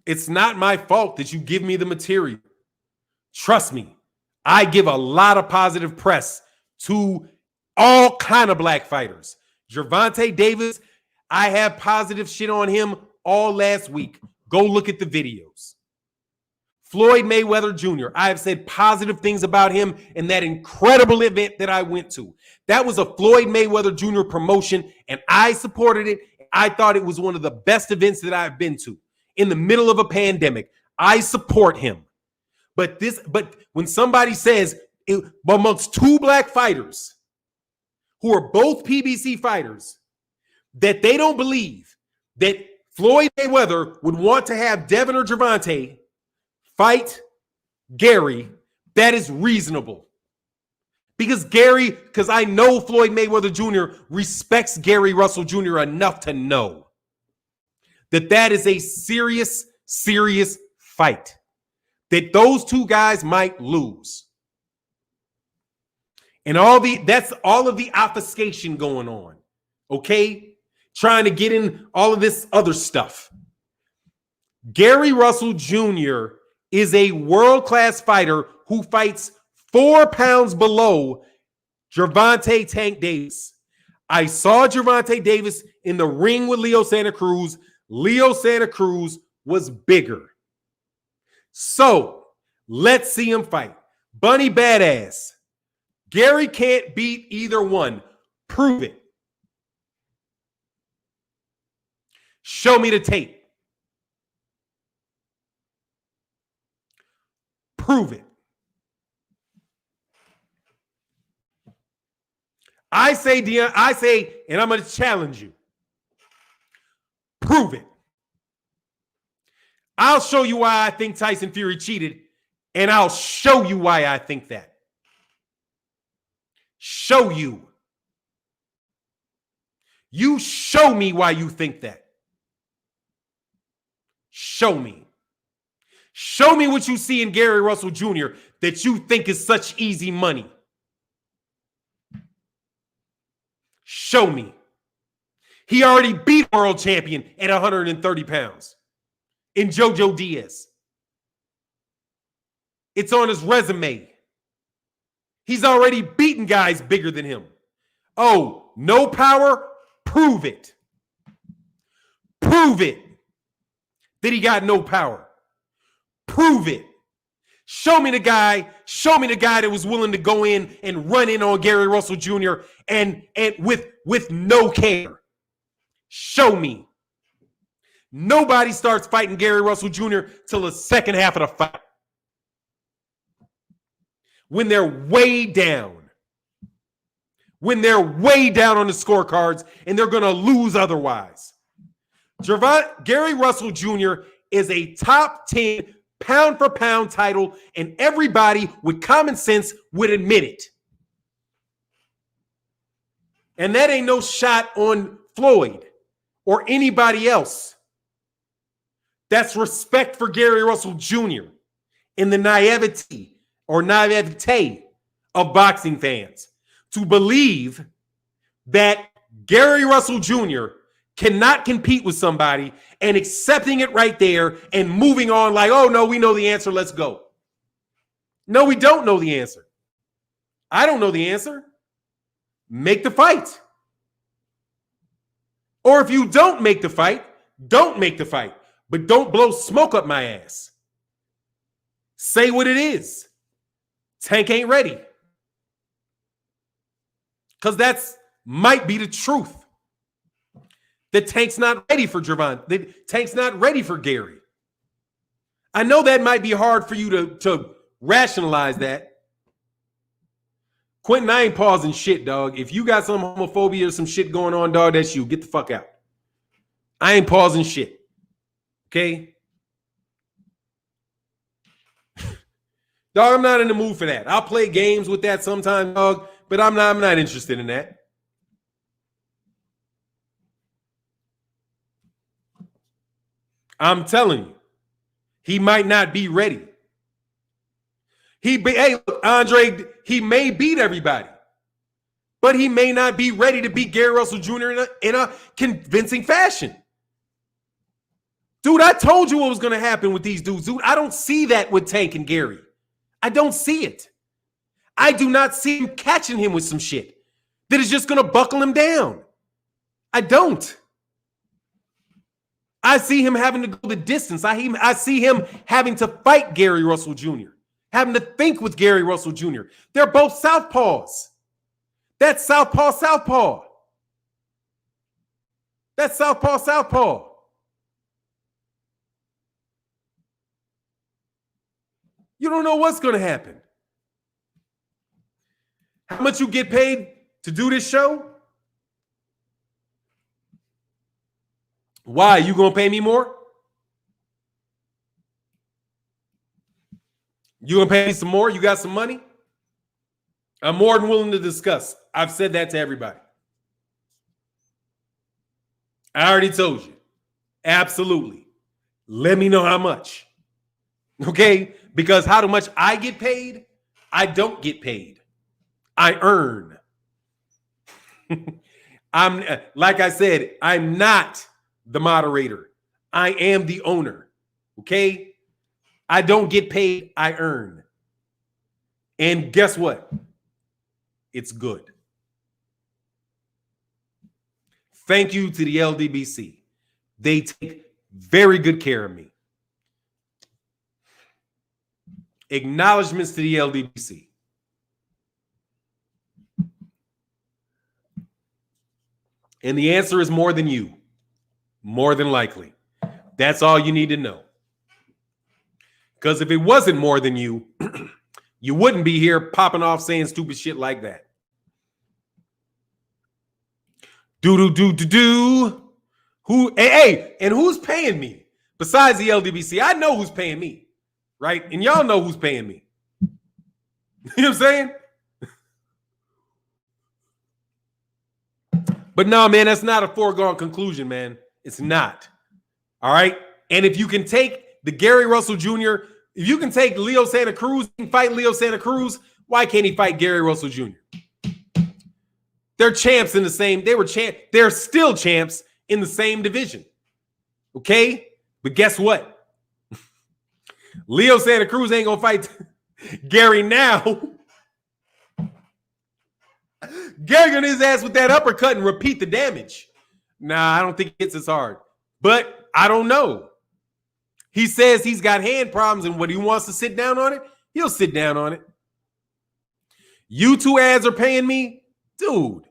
It's not my fault that you give me the material. Trust me, I give a lot of positive press to all kind of black fighters. Gervonta Davis, I have positive shit on him all last week. Go look at the videos. Floyd Mayweather Jr., I have said positive things about him in that incredible event that I went to. That was a Floyd Mayweather Jr. promotion, and I supported it. I thought it was one of the best events that I've been to. In the middle of a pandemic, I support him. But when somebody says amongst two black fighters who are both PBC fighters, that they don't believe that Floyd Mayweather would want to have Devin or Gervonta fight Gary, that is reasonable. Because I know Floyd Mayweather Jr. respects Gary Russell Jr. enough to know that is a serious, serious fight. That those two guys might lose. And that's all of the obfuscation going on. Okay? Trying to get in all of this other stuff. Gary Russell Jr. is a world-class fighter who fights 4 pounds below Gervonta Tank Davis. I saw Gervonta Davis in the ring with Leo Santa Cruz. Leo Santa Cruz was bigger. So, let's see him fight. Bunny Badass. Gary can't beat either one. Prove it. Show me the tape. Prove it. I say, and I'm going to challenge you. Prove it. I'll show you why I think Tyson Fury cheated, and I'll show you why I think that. Show you. You show me why you think that. Show me. Show me what you see in Gary Russell Jr. that you think is such easy money. Show me. He already beat world champion at 130 pounds in JoJo Diaz. It's on his resume. He's already beaten guys bigger than him. Oh, no power? Prove it. Prove it that he got no power. Prove it. Show me the guy that was willing to go in and run in on Gary Russell Jr. and with no care. Show me. Nobody starts fighting Gary Russell Jr. till the second half of the fight. When they're way down. When they're way down on the scorecards and they're going to lose otherwise. Gary Russell Jr. is a top 10 pound for pound title, and everybody with common sense would admit it. And that ain't no shot on Floyd or anybody else. That's respect for Gary Russell Jr. in the naivete of boxing fans to believe that Gary Russell Jr. cannot compete with somebody and accepting it right there and moving on like, oh, no, we know the answer. Let's go. No, we don't know the answer. I don't know the answer. Make the fight. Or if you don't make the fight, don't make the fight. But don't blow smoke up my ass. Say what it is. Tank ain't ready. Because that's might be the truth. That Tank's not ready for Gervonta. That Tank's not ready for Gary. I know that might be hard for you to rationalize that. Quentin, I ain't pausing shit, dog. If you got some homophobia or some shit going on, dog, that's you. Get the fuck out. I ain't pausing shit. Okay? Dog, I'm not in the mood for that. I'll play games with that sometime, dog, but I'm not interested in that. I'm telling you, he might not be ready. Hey, look, Andre, he may beat everybody, but he may not be ready to beat Gary Russell Jr. in a convincing fashion. Dude, I told you what was going to happen with these dudes. Dude, I don't see that with Tank and Gary. I don't see it. I do not see him catching him with some shit that is just going to buckle him down. I don't. I see him having to go the distance. I see him having to fight Gary Russell Jr., having to think with Gary Russell Jr. They're both southpaws. That's southpaw. That's southpaw. You don't know what's going to happen. How much you get paid to do this show? Why? You going to pay me more? You going to pay me some more? You got some money? I'm more than willing to discuss. I've said that to everybody. I already told you. Absolutely. Let me know how much. Okay? Because how much I get paid, I don't get paid. I earn. Like I said, I'm not the moderator. I am the owner. Okay? I don't get paid, I earn. And guess what? It's good. Thank you to the LDBC. They take very good care of me. Acknowledgements to the LDBC. And the answer is more than you. More than likely. That's all you need to know. Because if it wasn't more than you, you wouldn't be here popping off saying stupid shit like that. Hey, and who's paying me? Besides the LDBC, I know who's paying me, right? And y'all know who's paying me. You know what I'm saying? But no, man, that's not a foregone conclusion, man. It's not. All right? And if you can take the Gary Russell Jr., if you can take Leo Santa Cruz and fight Leo Santa Cruz, why can't he fight Gary Russell Jr.? They're champs in the same, they're still champs in the same division. Okay? But guess what? Leo Santa Cruz ain't gonna fight Gary now. Gary gonna his ass with that uppercut and repeat the damage. Nah, I don't think it's as hard. But I don't know. He says he's got hand problems, and when he wants to sit down on it, he'll sit down on it. You two ads are paying me? Dude,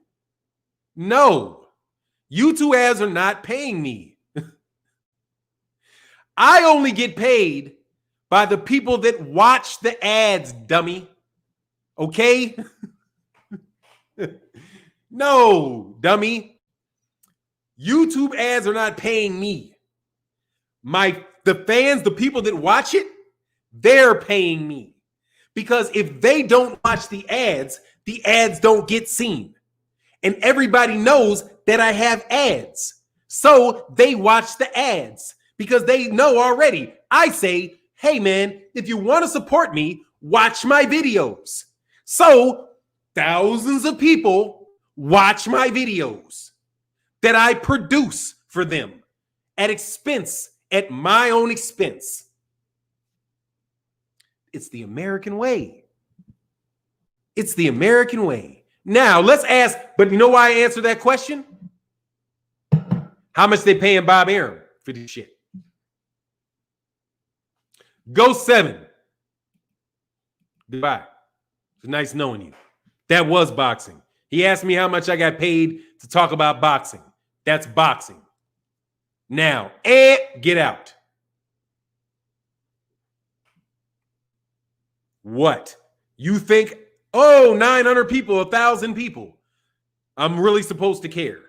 no. You two ads are not paying me. I only get paid by the people that watch the ads, dummy. Okay? No, dummy. YouTube ads are not paying me. The fans, the people that watch it, they're paying me. Because if they don't watch the ads don't get seen. And everybody knows that I have ads. So they watch the ads because they know already. I say, hey man, if you want to support me, watch my videos. So thousands of people watch my videos that I produce for them at my own expense. It's the American way. It's the American way. Now, let's ask, but you know why I answered that question? How much they paying Bob Arum for this shit? Go 7. Goodbye. It's nice knowing you. That was boxing. He asked me how much I got paid to talk about boxing. That's boxing. Now, get out. What? You think Oh, 900 people, 1,000 people. I'm really supposed to care.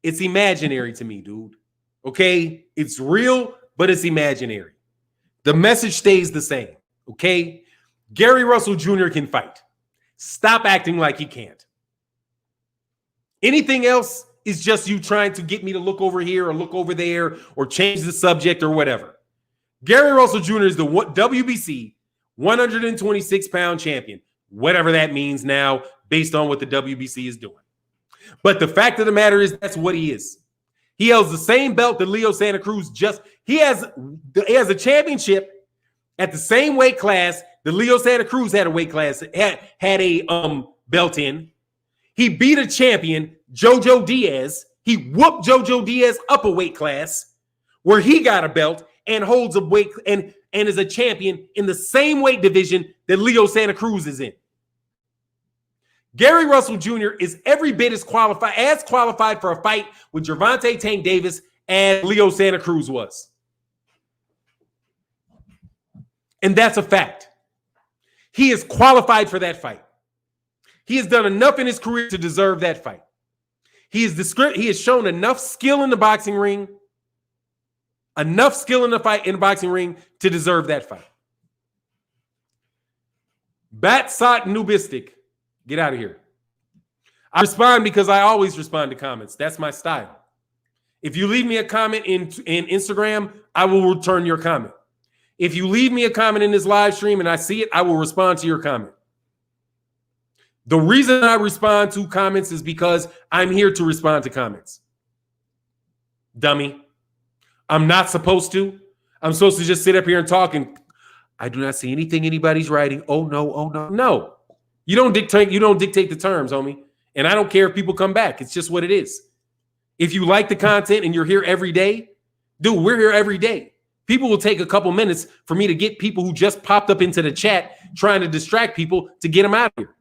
It's imaginary to me, dude. Okay? It's real, but it's imaginary. The message stays the same. Okay? Gary Russell Jr. can fight. Stop acting like he can't. Anything else is just you trying to get me to look over here or look over there or change the subject or whatever. Gary Russell Jr. is the WBC 126-pound champion, whatever that means now, based on what the WBC is doing. But the fact of the matter is that's what he is. He holds the same belt that Leo Santa Cruz he has a championship at the same weight class that Leo Santa Cruz had a weight class, had a belt in. He beat a champion, Jojo Diaz. He whooped Jojo Diaz up a weight class where he got a belt and holds a weight and is a champion in the same weight division that Leo Santa Cruz is in. Gary Russell Jr. is every bit as qualified for a fight with Gervonta Tank Davis as Leo Santa Cruz was. And that's a fact. He is qualified for that fight. He has done enough in his career to deserve that fight. He has shown enough skill in the boxing ring, to deserve that fight. Batsot Nubistic, get out of here. I respond because I always respond to comments. That's my style. If you leave me a comment in Instagram, I will return your comment. If you leave me a comment in this live stream and I see it, I will respond to your comment. The reason I respond to comments is because I'm here to respond to comments. Dummy. I'm not supposed to. I'm supposed to just sit up here and talk, and I do not see anything anybody's writing. Oh no. No. You don't dictate the terms, homie. And I don't care if people come back. It's just what it is. If you like the content and you're here every day, dude, we're here every day. People will take a couple minutes for me to get people who just popped up into the chat trying to distract people to get them out of here.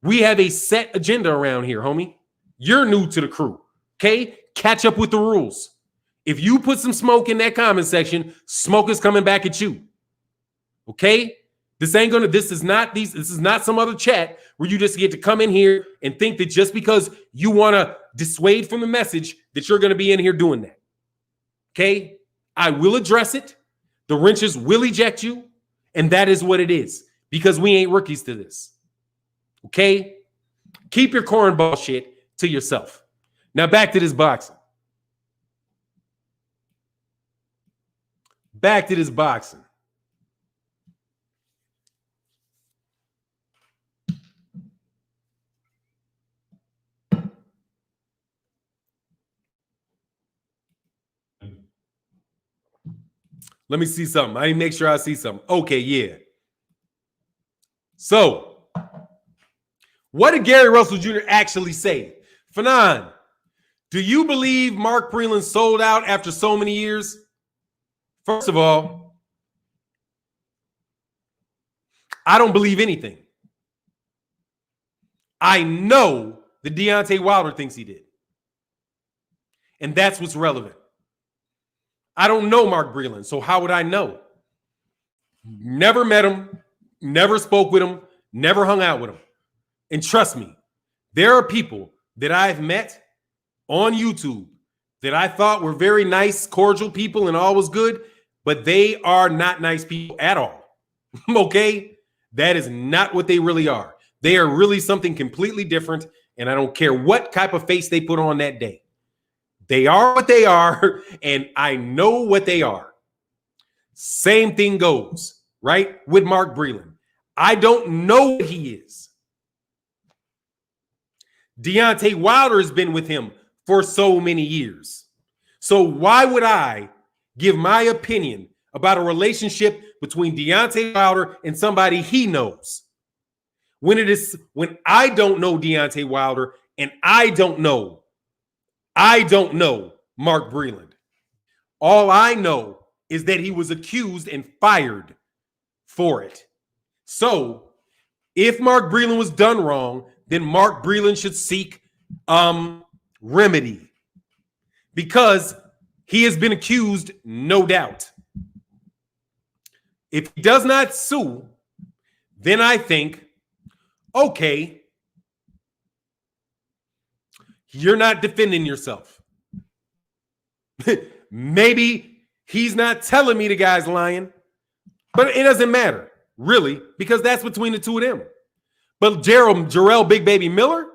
We have a set agenda around here, homie. You're new to the crew, okay? Catch up with the rules. If you put some smoke in that comment section, smoke is coming back at you, okay? This is not some other chat where you just get to come in here and think that just because you want to dissuade from the message that you're going to be in here doing that, okay? I will address it. The wrenches will eject you, and that is what it is because we ain't rookies to this. Okay? Keep your cornball shit to yourself. Now back to this boxing. Let me see something. I need to make sure I see something. Okay, yeah. So, what did Gary Russell Jr. actually say? Fannon, do you believe Mark Breland sold out after so many years? First of all, I don't believe anything. I know that Deontay Wilder thinks he did. And that's what's relevant. I don't know Mark Breland, so how would I know? Never met him, never spoke with him, never hung out with him. And trust me, there are people that I've met on YouTube that I thought were very nice, cordial people and all was good, but they are not nice people at all. Okay? That is not what they really are. They are really something completely different, and I don't care what type of face they put on that day. They are what they are, and I know what they are. Same thing goes, right, with Mark Breland. I don't know what he is. Deontay Wilder has been with him for so many years. So why would I give my opinion about a relationship between Deontay Wilder and somebody he knows when I don't know Deontay Wilder and I don't know Mark Breland? All I know is that he was accused and fired for it. So if Mark Breland was done wrong, then Mark Breland should seek remedy because he has been accused, no doubt. If he does not sue, then I think, okay, you're not defending yourself. Maybe he's not telling me the guy's lying, but it doesn't matter, really, because that's between the two of them. But Jarrell Big Baby Miller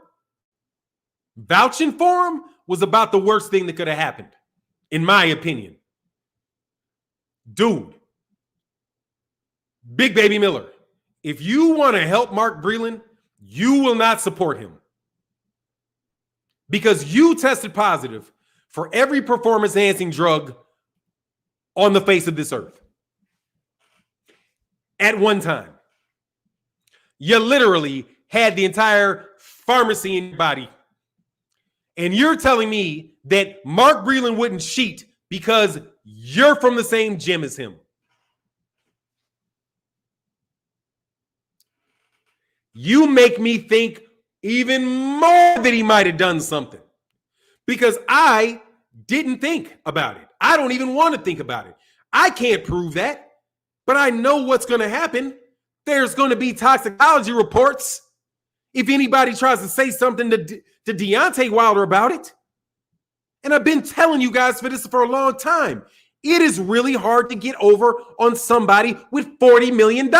vouching for him was about the worst thing that could have happened, in my opinion. Dude, Big Baby Miller, if you want to help Mark Breland, you will not support him. Because you tested positive for every performance-enhancing drug on the face of this earth. At one time. You literally had the entire pharmacy in your body. And you're telling me that Mark Breland wouldn't cheat because you're from the same gym as him. You make me think even more that he might have done something, because I didn't think about it. I don't even want to think about it. I can't prove that, but I know what's going to happen. There's going to be toxicology reports if anybody tries to say something to Deontay Wilder about it. And I've been telling you guys for this for a long time. It is really hard to get over on somebody with $40 million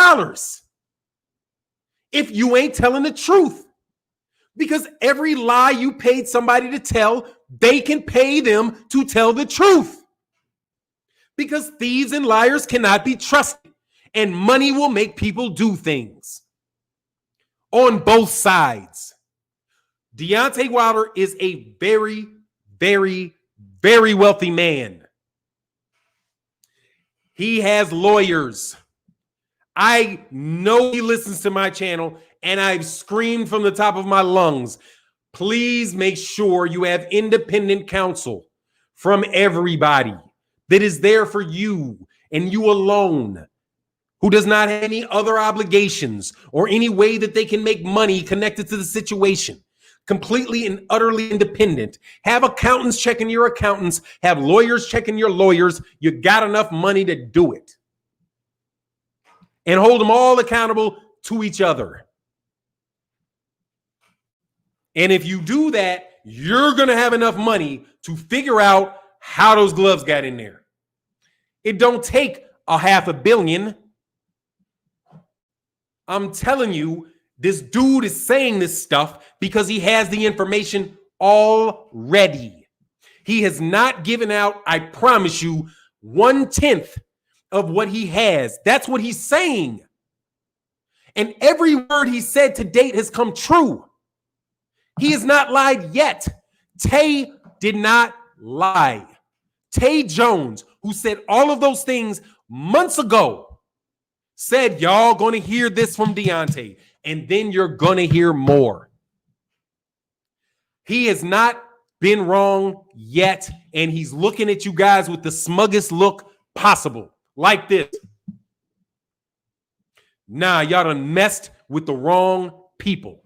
if you ain't telling the truth. Because every lie you paid somebody to tell, they can pay them to tell the truth. Because thieves and liars cannot be trusted. And money will make people do things. On both sides. Deontay Wilder is a very, very, very wealthy man. He has lawyers. I know he listens to my channel, and I've screamed from the top of my lungs, please make sure you have independent counsel from everybody that is there for you and you alone, who does not have any other obligations or any way that they can make money connected to the situation. Completely and utterly independent. Have accountants checking your accountants. Have lawyers checking your lawyers. You got enough money to do it. And hold them all accountable to each other. And if you do that, you're going to have enough money to figure out how those gloves got in there. It don't take $500 million. I'm telling you, this dude is saying this stuff because he has the information already. He has not given out, I promise you, 1/10 of what he has. That's what he's saying. And every word he said to date has come true. He has not lied yet. Tay did not lie. Tay Jones, who said all of those things months ago, said, y'all going to hear this from Deontay, and then you're going to hear more. He has not been wrong yet, and he's looking at you guys with the smuggest look possible, like this. Nah, y'all done messed with the wrong people.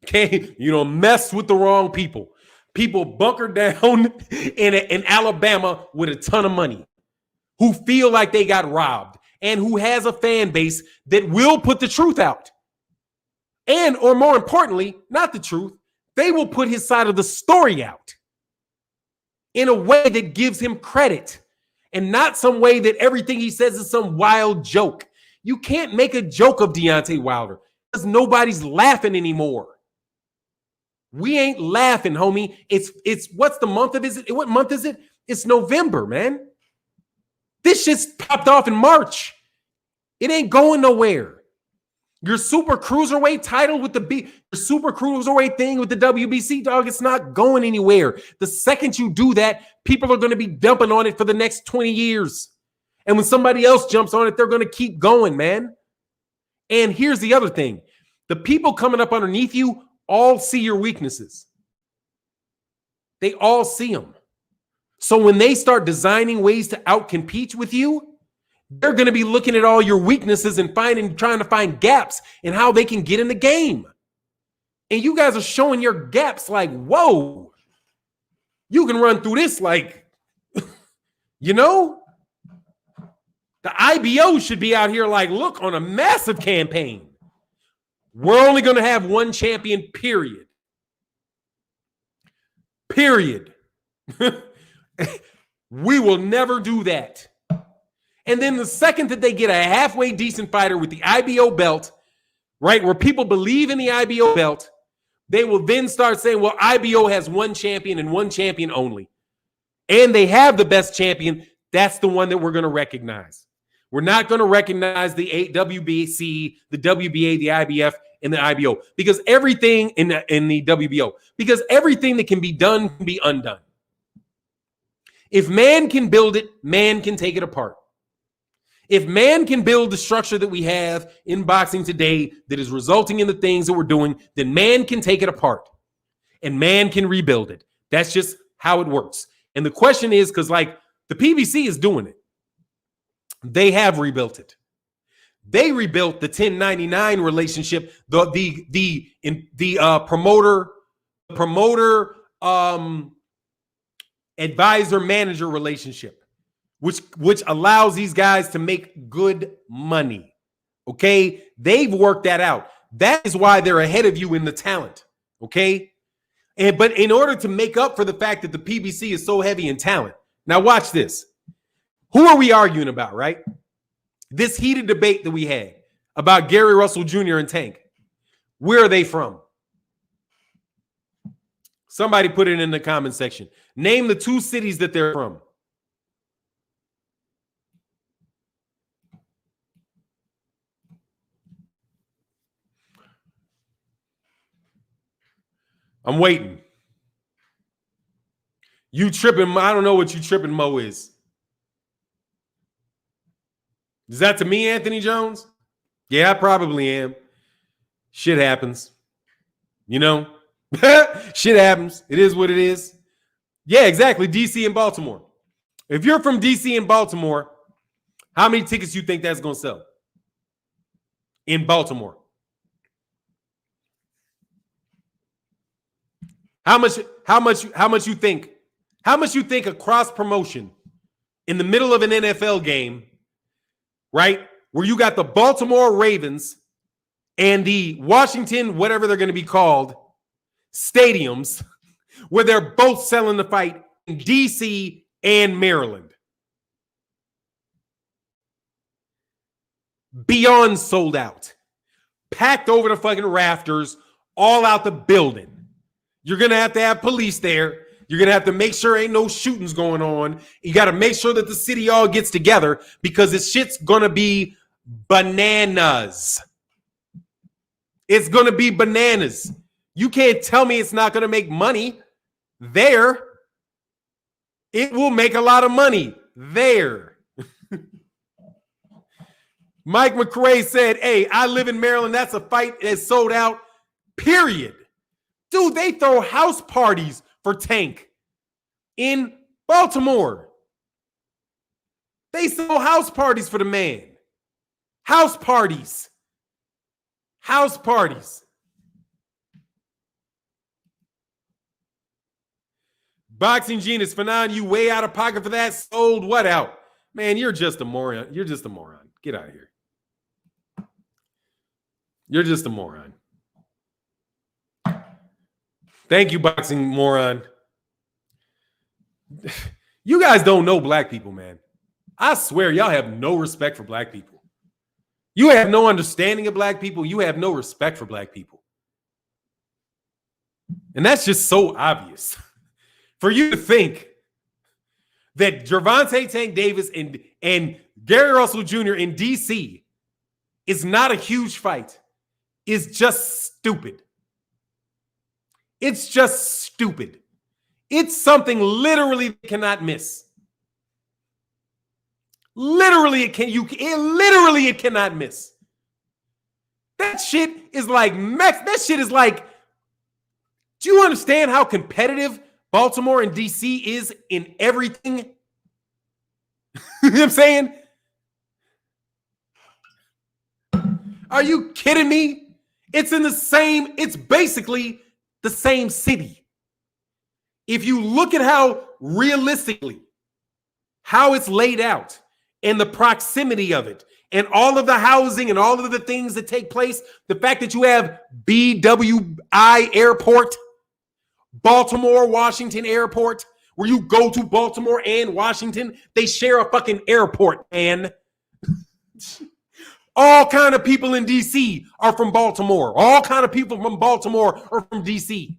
Okay, you don't mess with the wrong people. People bunkered down in Alabama with a ton of money, who feel like they got robbed, and who has a fan base that will put the truth out. And, or more importantly, not the truth, they will put his side of the story out in a way that gives him credit, and not some way that everything he says is some wild joke. You can't make a joke of Deontay Wilder because nobody's laughing anymore. We ain't laughing, homie. It's what's the month of it? What month is it? It's November, man. This shit's popped off in March. It ain't going nowhere. Your super cruiserweight title with your super cruiserweight thing with the WBC, dog, it's not going anywhere. The second you do that, people are going to be dumping on it for the next 20 years. And when somebody else jumps on it, they're going to keep going, man. And here's the other thing. The people coming up underneath you all see your weaknesses. They all see them. So when they start designing ways to outcompete with you, they're going to be looking at all your weaknesses and trying to find gaps in how they can get in the game. And you guys are showing your gaps like, whoa, you can run through this like, you know? The IBO should be out here like, look, on a massive campaign. We're only going to have one champion, period. Period. We will never do that. And then the second that they get a halfway decent fighter with the IBO belt, right, where people believe in the IBO belt, they will then start saying, well, IBO has one champion and one champion only. And they have the best champion. That's the one that we're going to recognize. We're not going to recognize the WBC, the WBA, the IBF, and the IBO, because everything in the WBO, because everything that can be done can be undone. If man can build it, man can take it apart. If man can build the structure that we have in boxing today that is resulting in the things that we're doing, then man can take it apart and man can rebuild it. That's just how it works. And the question is, because like the PBC is doing it. They have rebuilt it. They rebuilt the 1099 relationship, the promoter advisor manager relationship, which allows these guys to make good money. Okay, they've worked that out. That is why they're ahead of you in the talent. Okay, but in order to make up for the fact that the PBC is so heavy in talent, now watch this. Who are we arguing about, right? This heated debate that we had about Gary Russell Jr. and Tank. Where are they from? Somebody put it in the comment section. Name the two cities that they're from. I'm waiting. You tripping? I don't know what you tripping Mo is. Is that to me, Anthony Jones? Yeah, I probably am. Shit happens. You know? Shit happens. It is what it is. Yeah, exactly. DC and Baltimore. If you're from DC and Baltimore, how many tickets you think that's going to sell? In Baltimore. How much you think? How much you think a cross promotion in the middle of an NFL game, right? Where you got the Baltimore Ravens and the Washington, whatever they're going to be called, stadiums, where they're both selling the fight in DC and Maryland. Beyond sold out. Packed over the fucking rafters, all out the building. You're going to have police there. You're going to have to make sure ain't no shootings going on. You got to make sure that the city all gets together because this shit's going to be bananas. It's going to be bananas. You can't tell me it's not going to make money there. It will make a lot of money there. Mike McRae said, hey, I live in Maryland. That's a fight that's sold out, period. Dude, they throw house parties for Tank in Baltimore. They throw house parties for the man. House parties. House parties. Boxing Genius, Fannon, you way out of pocket for that. Sold what out? Man, you're just a moron. You're just a moron. Get out of here. You're just a moron. Thank you, boxing moron. You guys don't know black people, man. I swear y'all have no respect for black people. You have no understanding of black people. You have no respect for black people. And that's just so obvious. For you to think that Gervonta Tank Davis and Gary Russell Jr. in DC is not a huge fight is just stupid. It's just stupid. It's something literally cannot miss. Literally, it cannot miss. That shit is like that shit is like. Do you understand how competitive Baltimore and DC is in everything? You know what I'm saying? Are you kidding me? It's basically the same city. If you look at how realistically, how it's laid out, and the proximity of it and all of the housing and all of the things that take place, the fact that you have BWI Airport, Baltimore, Washington Airport, where you go to Baltimore and Washington, they share a fucking airport, man. All kind of people in D.C. are from Baltimore. All kind of people from Baltimore are from D.C.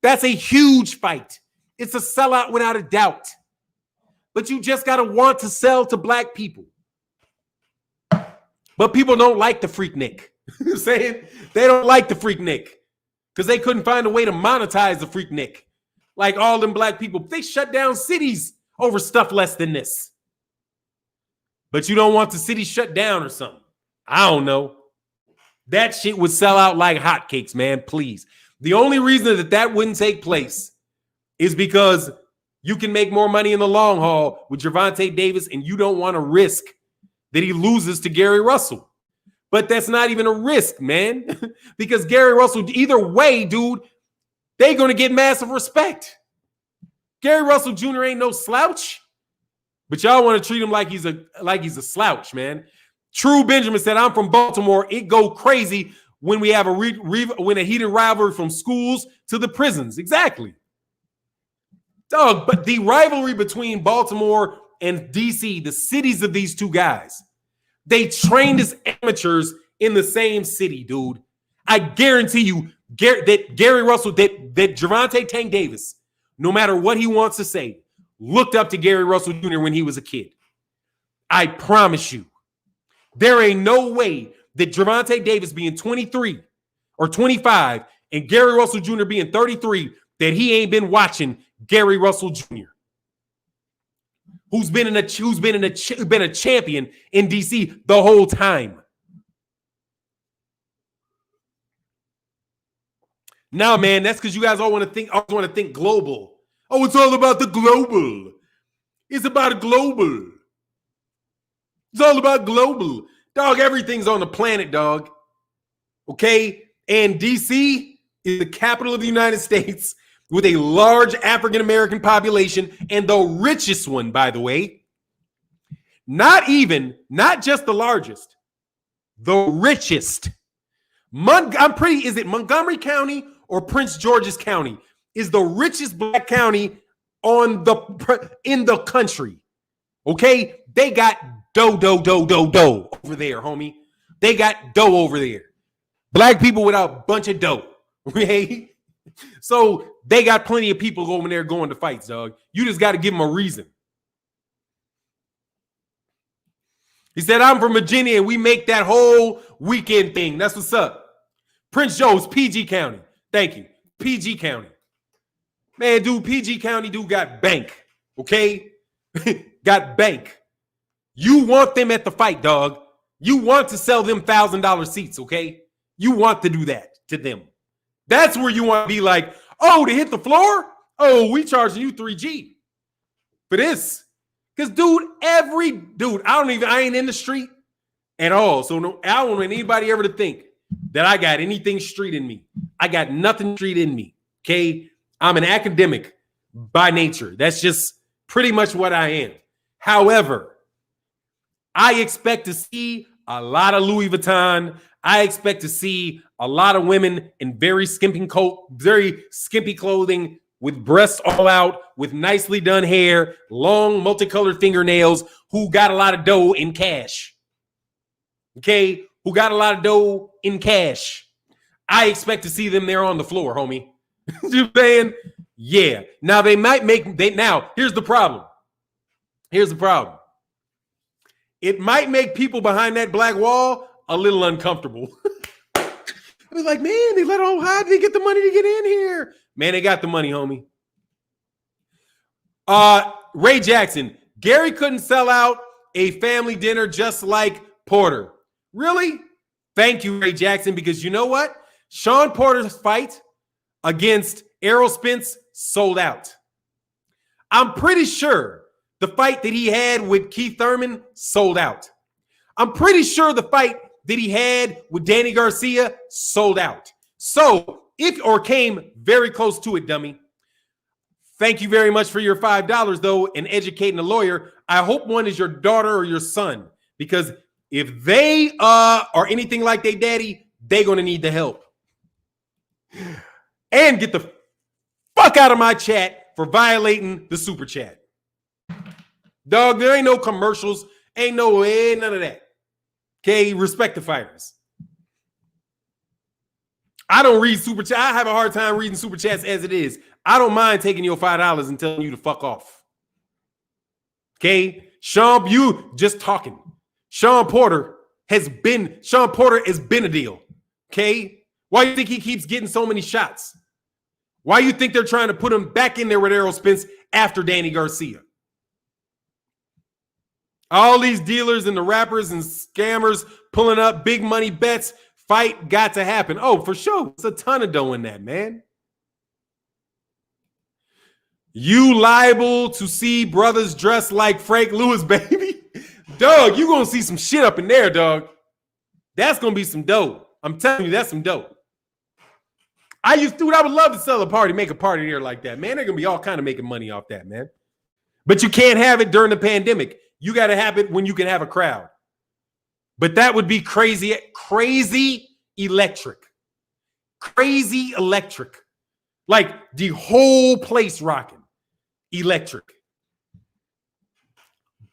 That's a huge fight. It's a sellout without a doubt. But you just got to want to sell to black people. But people don't like the Freaknik. You know what I'm saying? They don't like the Freaknik because they couldn't find a way to monetize the Freaknik. Like all them black people, they shut down cities over stuff less than this. But you don't want the city shut down or something. I don't know. That shit would sell out like hotcakes, man. Please. The only reason that that wouldn't take place is because you can make more money in the long haul with Gervonta Davis, and you don't want to risk that he loses to Gary Russell. But that's not even a risk, man, because Gary Russell, either way, dude, they're going to get massive respect. Gary Russell Jr. ain't no slouch, but y'all want to treat him like he's a slouch, man. True Benjamin said, I'm from Baltimore. It go crazy when we have when a heated rivalry from schools to the prisons. Exactly. Dog, but the rivalry between Baltimore and D.C., the cities of these two guys, they trained as amateurs in the same city, dude. I guarantee you that Gary Russell, that Gervonta Tank Davis, no matter what he wants to say, looked up to Gary Russell Jr. when he was a kid. I promise you. There ain't no way that Gervonta Davis being 23 or 25 and Gary Russell Jr. being 33 that he ain't been watching Gary Russell Jr., who's been a champion in DC the whole time. Now, man, that's because you guys all want to think global. Oh, it's all about the global. It's about global. It's all about global. Dog, everything's on the planet, dog. Okay? And DC is the capital of the United States with a large African-American population and the richest one, by the way. Not just the largest, the richest. Is it Montgomery County or Prince George's County is the richest black county in the country. Okay? They got dough over there, homie. They got dough over there. Black people without a bunch of dough. Okay? So they got plenty of people over there going to fights, dog. You just got to give them a reason. He said, I'm from Virginia and we make that whole weekend thing. That's what's up. Prince Joe's PG County. Thank you. PG County. Man, dude, PG County, dude, got bank. Okay? Got bank. You want them at the fight, dog. You want to sell them $1,000 seats, okay? You want to do that to them. That's where you want to be like, oh, to hit the floor? Oh, we charging you $3G for this. Because, dude, I ain't in the street at all. So no, I don't want anybody ever to think that I got anything street in me. I got nothing street in me, okay? I'm an academic by nature. That's just pretty much what I am. However, I expect to see a lot of Louis Vuitton. I expect to see a lot of women in very skimpy clothing with breasts all out, with nicely done hair, long multicolored fingernails, who got a lot of dough in cash. Okay? Who got a lot of dough in cash. I expect to see them there on the floor, homie. You saying? Yeah. Now they might now, here's the problem. It might make people behind that black wall a little uncomfortable. I was like, man, they let all hide. They get the money to get in here. Man, they got the money, homie. Ray Jackson. Gary couldn't sell out a family dinner just like Porter. Really? Thank you, Ray Jackson, because you know what? Sean Porter's fight against Errol Spence sold out. I'm pretty sure the fight that he had with Keith Thurman sold out. I'm pretty sure the fight that he had with Danny Garcia sold out. So, came very close to it, dummy. Thank you very much for your $5, though, and educating a lawyer. I hope one is your daughter or your son, because if they are anything like their daddy, they're going to need the help. And get the fuck out of my chat for violating the super chat. Dog, there ain't no commercials. Ain't no way, none of that. Okay, respect the fighters. I don't read super chat. I have a hard time reading super chats as it is. I don't mind taking your $5 and telling you to fuck off. Okay, Sean, you just talking. Sean Porter has been a deal. Okay, why do you think he keeps getting so many shots? Why do you think they're trying to put him back in there with Errol Spence after Danny Garcia? All these dealers and the rappers and scammers pulling up big money bets. Fight got to happen. Oh, for sure. It's a ton of dough in that, man. You liable to see brothers dressed like Frank Lewis, baby. Dog, you going to see some shit up in there, dog. That's going to be some dough. I'm telling you, that's some dough. I would love to sell a party, make a party there like that, man. They're going to be all kind of making money off that, man. But you can't have it during the pandemic. You got to have it when you can have a crowd. But that would be crazy, crazy electric. Crazy electric. Like the whole place rocking. Electric.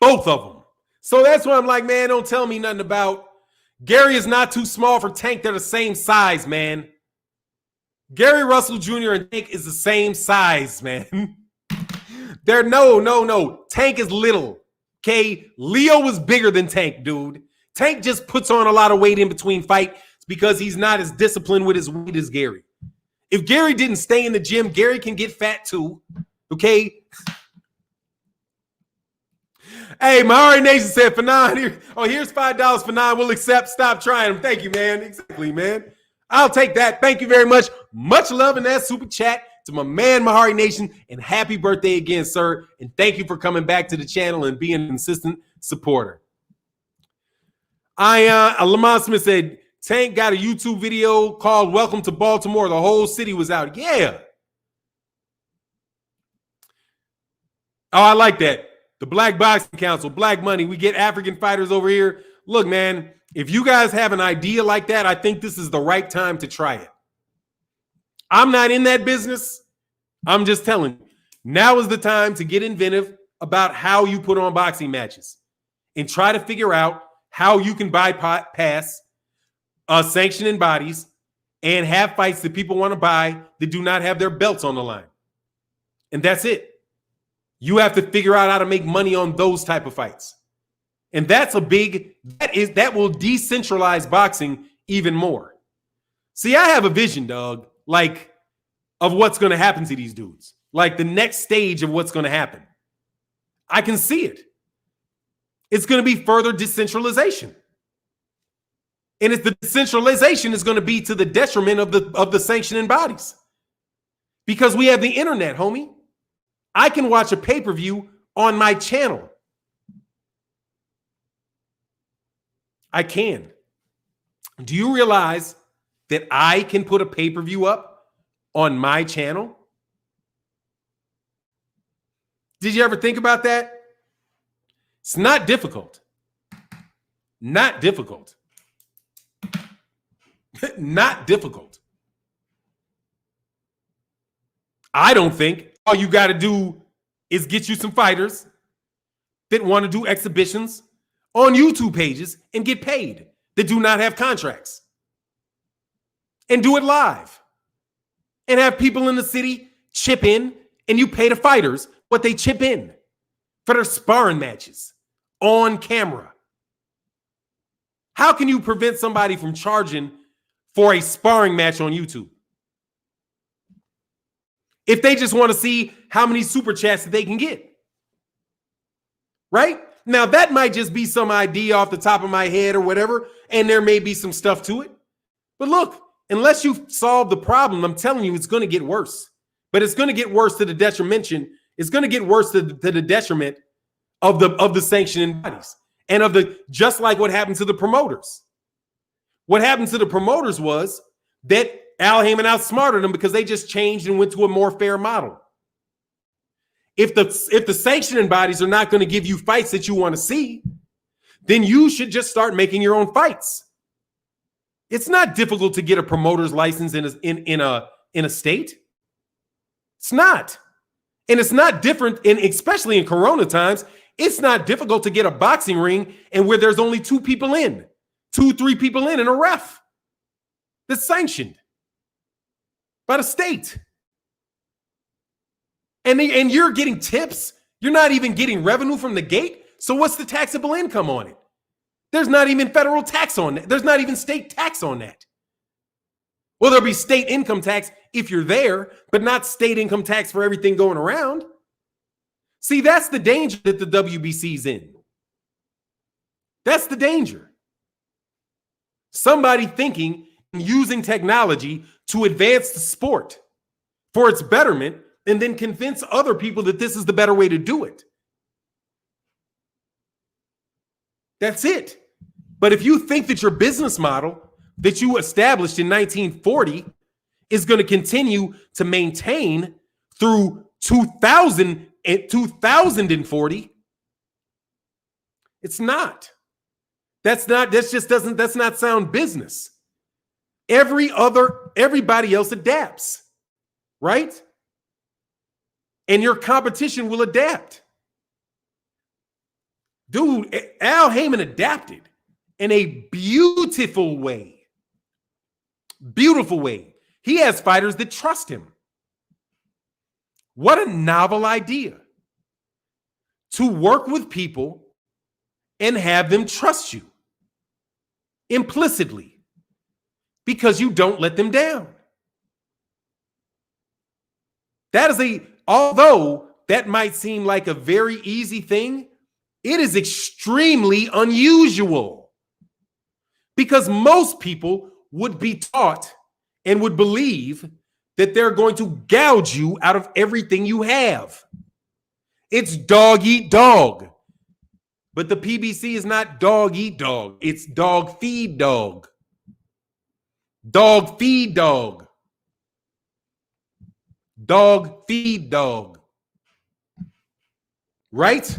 Both of them. So that's why I'm like, man, don't tell me nothing about Gary is not too small for Tank. They're the same size, man. Gary Russell Jr. and Tank is the same size, man. They're no. Tank is little. Okay, Leo was bigger than Tank, dude. Tank just puts on a lot of weight in between fights because he's not as disciplined with his weight as Gary. If Gary didn't stay in the gym, Gary can get fat too. Okay. Hey, Mahari Nation said, Fannon, here's $5 Fannon. We'll accept. Stop trying them. Thank you, man. Exactly, man. I'll take that. Thank you very much. Much love in that super chat to my man Mahari Nation, and happy birthday again, sir. And thank you for coming back to the channel and being a consistent supporter. Lamont Smith said, Tank got a YouTube video called Welcome to Baltimore. The whole city was out. Yeah. Oh, I like that. The Black Boxing Council, Black Money. We get African fighters over here. Look, man, if you guys have an idea like that, I think this is the right time to try it. I'm not in that business. I'm just telling you. Now is the time to get inventive about how you put on boxing matches and try to figure out how you can bypass sanctioning bodies and have fights that people want to buy that do not have their belts on the line. And that's it. You have to figure out how to make money on those type of fights. And that will decentralize boxing even more. See, I have a vision, dog, like of what's going to happen to these dudes. Like the next stage of what's going to happen. I can see it. It's going to be further decentralization. And the decentralization is going to be to the detriment of the sanctioning bodies. Because we have the internet, homie. I can watch a pay-per-view on my channel. I can. Do you realize that I can put a pay-per-view up on my channel? Did you ever think about that? It's not difficult. Not difficult. Not difficult. I don't think. All you got to do is get you some fighters that want to do exhibitions on YouTube pages and get paid that do not have contracts. And do it live. And have people in the city chip in, and you pay the fighters what they chip in for their sparring matches on camera. How can you prevent somebody from charging for a sparring match on YouTube? If they just want to see how many super chats that they can get. Right? Now, that might just be some idea off the top of my head or whatever, and there may be some stuff to it. But look, unless you solve the problem, I'm telling you, it's going to get worse. But it's going to get worse to the detriment. It's going to get worse to the detriment of the sanctioning bodies and just like what happened to the promoters. What happened to the promoters was that Al Heyman outsmarted them because they just changed and went to a more fair model. If the sanctioning bodies are not going to give you fights that you want to see, then you should just start making your own fights. It's not difficult to get a promoter's license in a state. It's not. And it's not different, and especially in Corona times, it's not difficult to get a boxing ring and where there's only 2 people in, 3 people in, and a ref that's sanctioned by the state. And you're getting tips. You're not even getting revenue from the gate. So what's the taxable income on it? There's not even federal tax on that. There's not even state tax on that. Well, there'll be state income tax if you're there, but not state income tax for everything going around. See, that's the danger that the WBC's in. That's the danger. Somebody thinking and using technology to advance the sport for its betterment and then convince other people that this is the better way to do it. That's it. But if you think that your business model that you established in 1940 is going to continue to maintain through 2040, it's not. That's not sound business. Everybody else adapts, right? And your competition will adapt. Dude, Al Haymon adapted in a beautiful way. Beautiful way. He has fighters that trust him. What a novel idea. To work with people and have them trust you implicitly because you don't let them down. Although that might seem like a very easy thing, it is extremely unusual because most people would be taught and would believe that they're going to gouge you out of everything you have. It's dog eat dog. But the PBC is not dog eat dog. It's dog feed dog. Dog feed dog. Dog feed dog. Right?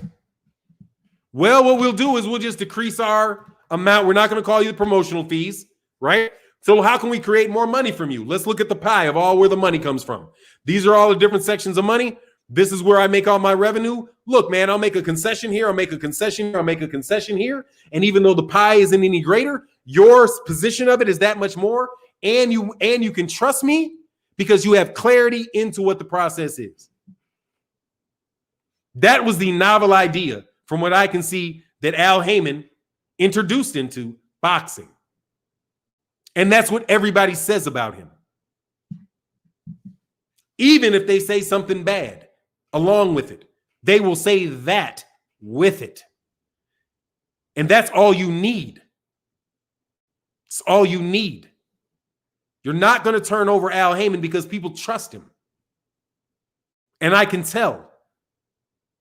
Well, what we'll do is we'll just decrease our amount. We're not going to call you the promotional fees, right? So how can we create more money from you? Let's look at the pie of all where the money comes from. These are all the different sections of money. This is where I make all my revenue. Look, man, I'll make a concession here. I'll make a concession here. I'll make a concession here. And even though the pie isn't any greater, your position of it is that much more. And you can trust me because you have clarity into what the process is. That was the novel idea from what I can see that Al Haymon introduced into boxing. And that's what everybody says about him. Even if they say something bad along with it, they will say that with it. And that's all you need. It's all you need. You're not going to turn over Al Haymon because people trust him. And I can tell.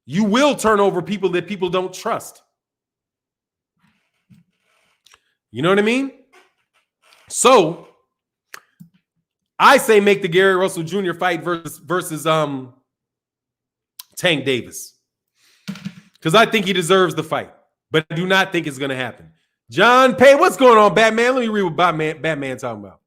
You will turn over people that people don't trust. You know what I mean? So I say make the Gary Russell Jr. fight versus Tank Davis. Because I think he deserves the fight. But I do not think it's going to happen. John Pay, what's going on, Batman? Let me read what Batman talking about.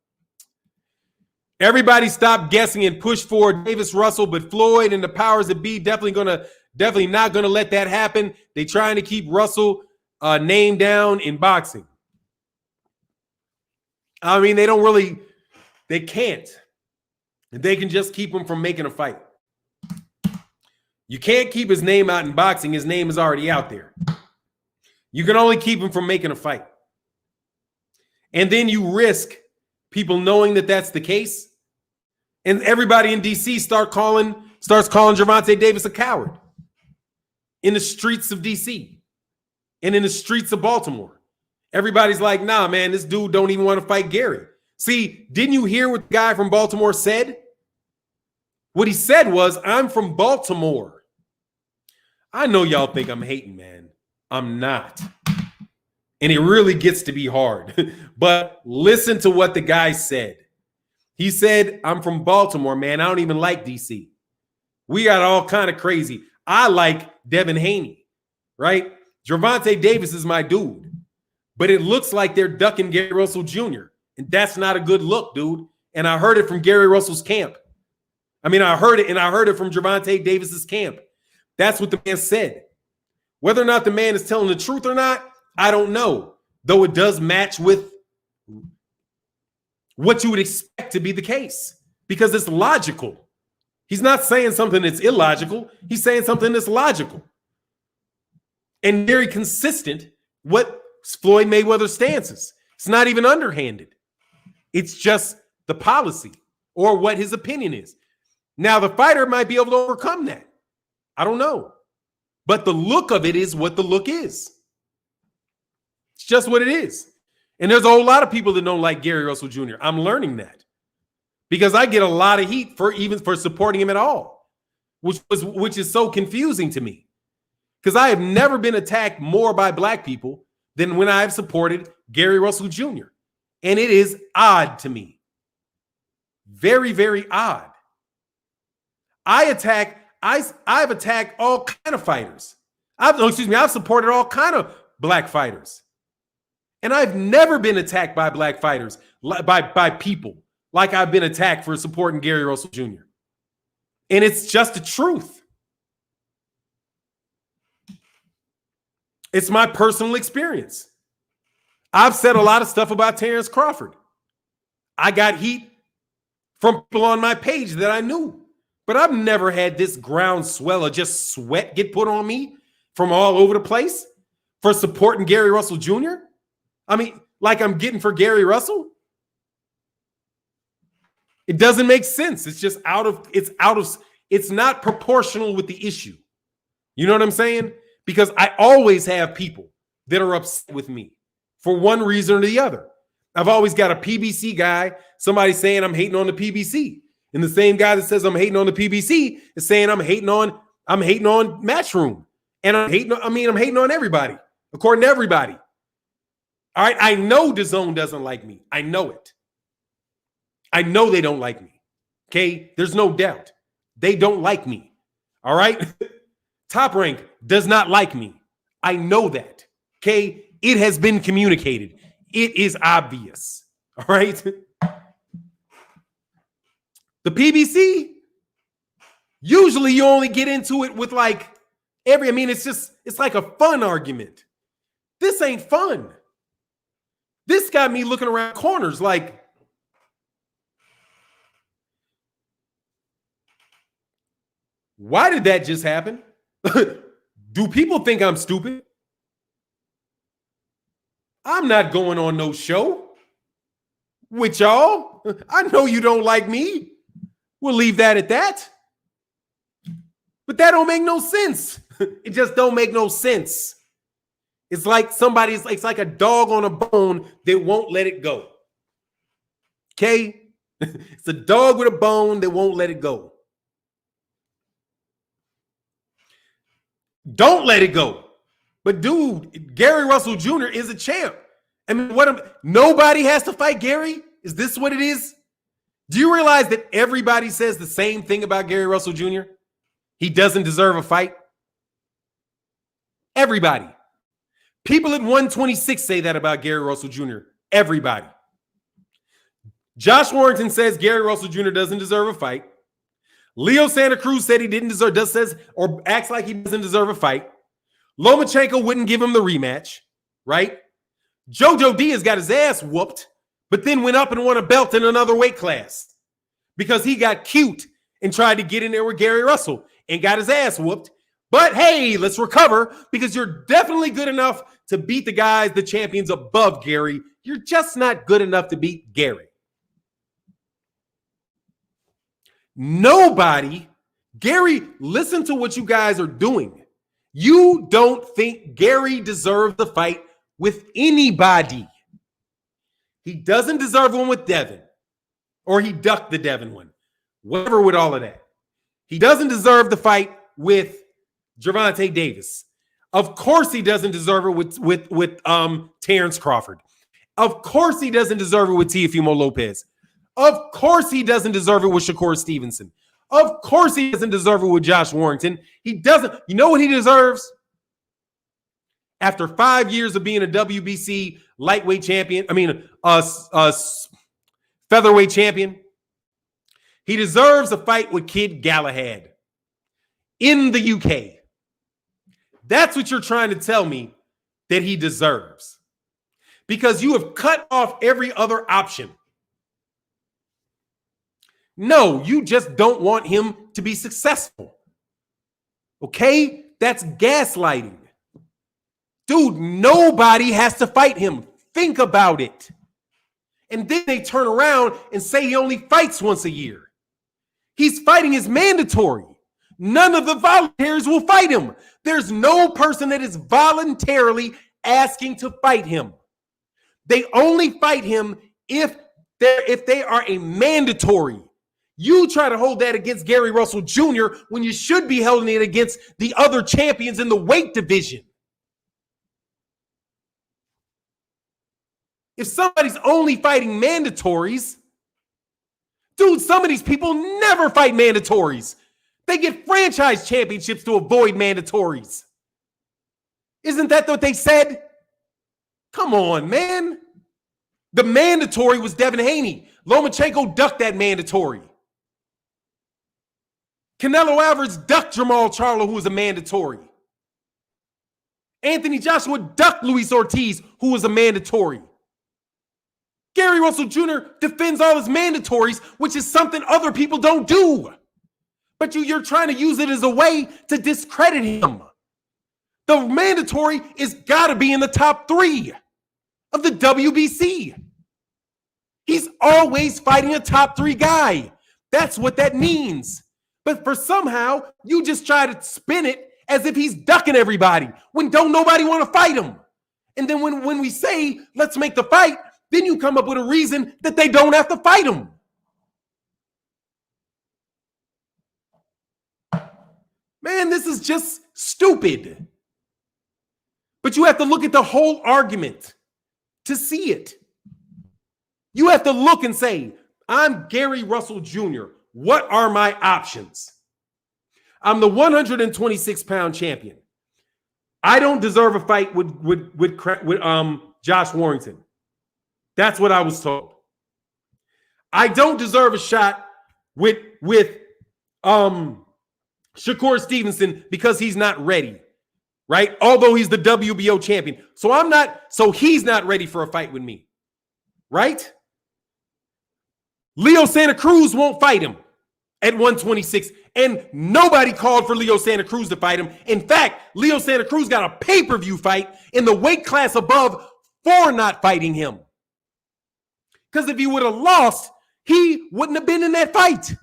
Everybody stop guessing and push for Davis Russell, but Floyd and the powers that be definitely not going to let that happen. They trying to keep Russell name down in boxing. I mean, they can't. They can just keep him from making a fight. You can't keep his name out in boxing. His name is already out there. You can only keep him from making a fight. And then you risk people knowing that that's the case. And everybody in DC starts calling Gervonta Davis a coward in the streets of DC and in the streets of Baltimore. Everybody's like, nah, man, this dude don't even want to fight Gary. See, didn't you hear what the guy from Baltimore said? What he said was, I'm from Baltimore. I know y'all think I'm hating, man. I'm not. And it really gets to be hard. But listen to what the guy said. He said, I'm from Baltimore, man. I don't even like DC. We got all kind of crazy. I like Devin Haney, right? Gervonta Davis is my dude. But it looks like they're ducking Gary Russell Jr. And that's not a good look, dude. And I heard it from Gary Russell's camp. I mean, I heard it from Gervonta Davis's camp. That's what the man said. Whether or not the man is telling the truth or not, I don't know. Though it does match with what you would expect to be the case because it's logical. He's not saying something that's illogical. He's saying something that's logical and very consistent with Floyd Mayweather's stances. It's not even underhanded. It's just the policy or what his opinion is. Now, the fighter might be able to overcome that. I don't know. But the look of it is what the look is. It's just what it is. And there's a whole lot of people that don't like Gary Russell Jr. I'm learning that because I get a lot of heat for supporting him at all, which is so confusing to me because I have never been attacked more by black people than when I have supported Gary Russell Jr. And it is odd to me. Very, very odd. I've attacked all kind of fighters. I've supported all kind of black fighters. And I've never been attacked by black fighters, by people, like I've been attacked for supporting Gary Russell Jr. And it's just the truth. It's my personal experience. I've said a lot of stuff about Terrence Crawford. I got heat from people on my page that I knew. But I've never had this groundswell of just sweat get put on me from all over the place for supporting Gary Russell Jr. I mean, like I'm getting for Gary Russell. It doesn't make sense. It's just it's not proportional with the issue. You know what I'm saying? Because I always have people that are upset with me for one reason or the other. I've always got a PBC guy, somebody saying I'm hating on the PBC. And the same guy that says I'm hating on the PBC is saying I'm hating on Matchroom. And I'm hating on everybody, according to everybody. All right. I know DAZN doesn't like me. I know it. I know they don't like me. Okay. There's no doubt. They don't like me. All right. Top Rank does not like me. I know that. Okay. It has been communicated. It is obvious. All right. The PBC, usually you only get into it with it's like a fun argument. This ain't fun. This got me looking around corners like, why did that just happen? Do people think I'm stupid? I'm not going on no show with y'all. I know you don't like me. We'll leave that at that. But that don't make no sense. It just don't make no sense. It's like it's like a dog on a bone that won't let it go. Okay? It's a dog with a bone that won't let it go. Don't let it go. But dude, Gary Russell Jr. is a champ. I mean, nobody has to fight Gary? Is this what it is? Do you realize that everybody says the same thing about Gary Russell Jr.? He doesn't deserve a fight. Everybody. People at 126 say that about Gary Russell Jr. Everybody. Josh Warrington says Gary Russell Jr. doesn't deserve a fight. Leo Santa Cruz said he didn't deserve, or acts like he doesn't deserve a fight. Lomachenko wouldn't give him the rematch, right? Jojo Diaz got his ass whooped, but then went up and won a belt in another weight class because he got cute and tried to get in there with Gary Russell and got his ass whooped. But hey, let's recover because you're definitely good enough to beat the champions above Gary. You're just not good enough to beat Gary. Gary, listen to what you guys are doing. You don't think Gary deserves the fight with anybody. He doesn't deserve one with Devin, or he ducked the Devin one. Whatever with all of that. He doesn't deserve the fight with Gervonta Davis. Of course he doesn't deserve it with Terrence Crawford. Of course he doesn't deserve it with Teofimo Lopez. Of course he doesn't deserve it with Shakur Stevenson. Of course he doesn't deserve it with Josh Warrington. He doesn't. You know what he deserves? After 5 years of being a WBC lightweight champion, featherweight champion, he deserves a fight with Kid Galahad in the UK. That's what you're trying to tell me that he deserves. Because you have cut off every other option. No, you just don't want him to be successful. Okay? That's gaslighting. Dude, nobody has to fight him. Think about it. And then they turn around and say he only fights once a year. He's fighting is mandatory. None of the volunteers will fight him. There's no person that is voluntarily asking to fight him. They only fight him if they are a mandatory. You try to hold that against Gary Russell Jr. when you should be holding it against the other champions in the weight division. If somebody's only fighting mandatories, dude, some of these people never fight mandatories. They get franchise championships to avoid mandatories. Isn't that what they said? Come on, man. The mandatory was Devin Haney. Lomachenko ducked that mandatory. Canelo Alvarez ducked Jamal Charlo, who was a mandatory. Anthony Joshua ducked Luis Ortiz, who was a mandatory. Gary Russell Jr. defends all his mandatories, which is something other people don't do. But you're trying to use it as a way to discredit him. The mandatory is got to be in the top 3 of the WBC. He's always fighting a top 3 guy. That's what that means. But for somehow, you just try to spin it as if he's ducking everybody when don't nobody want to fight him. And then when we say, let's make the fight, then you come up with a reason that they don't have to fight him. Man, this is just stupid. But you have to look at the whole argument to see it. You have to look and say, I'm Gary Russell Jr. What are my options? I'm the 126-pound champion. I don't deserve a fight with Josh Warrington. That's what I was told. I don't deserve a shot with Shakur Stevenson because he's not ready, right? Although he's the WBO champion. So he's not ready for a fight with me, right? Leo Santa Cruz won't fight him at 126, and nobody called for Leo Santa Cruz to fight him. In fact, Leo Santa Cruz got a pay-per-view fight in the weight class above for not fighting him. Because if he would have lost, he wouldn't have been in that fight.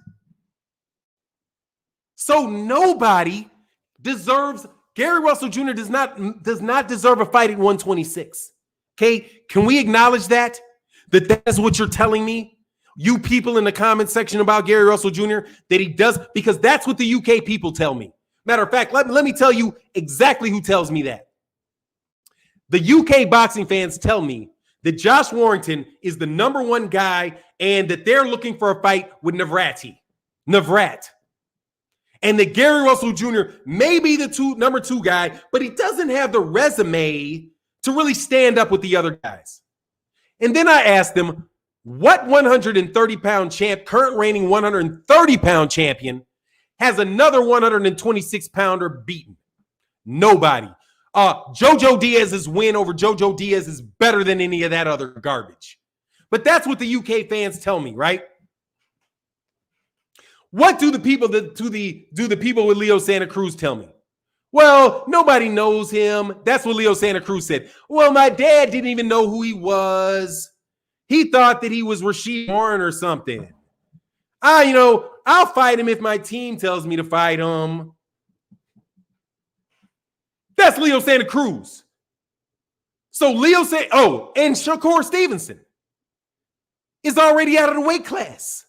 So nobody deserves, Gary Russell Jr. does not deserve a fight at 126. Okay? Can we acknowledge that? That is what you're telling me? You people in the comment section about Gary Russell Jr., that he does, because that's what the UK people tell me. Matter of fact, let me tell you exactly who tells me that. The UK boxing fans tell me that Josh Warrington is the number 1 guy and that they're looking for a fight with Navrat. And that Gary Russell Jr. may be the number 2 guy, but he doesn't have the resume to really stand up with the other guys. And then I asked them, what 130-pound champ, current reigning 130-pound champion, has another 126-pounder beaten? Nobody. Jojo Diaz's win over Jojo Diaz is better than any of that other garbage. But that's what the UK fans tell me, right? What do the people with Leo Santa Cruz tell me? Well, nobody knows him. That's what Leo Santa Cruz said. Well, my dad didn't even know who he was. He thought that he was Rasheed Warren or something. I'll fight him if my team tells me to fight him. That's Leo Santa Cruz. So and Shakur Stevenson is already out of the weight class.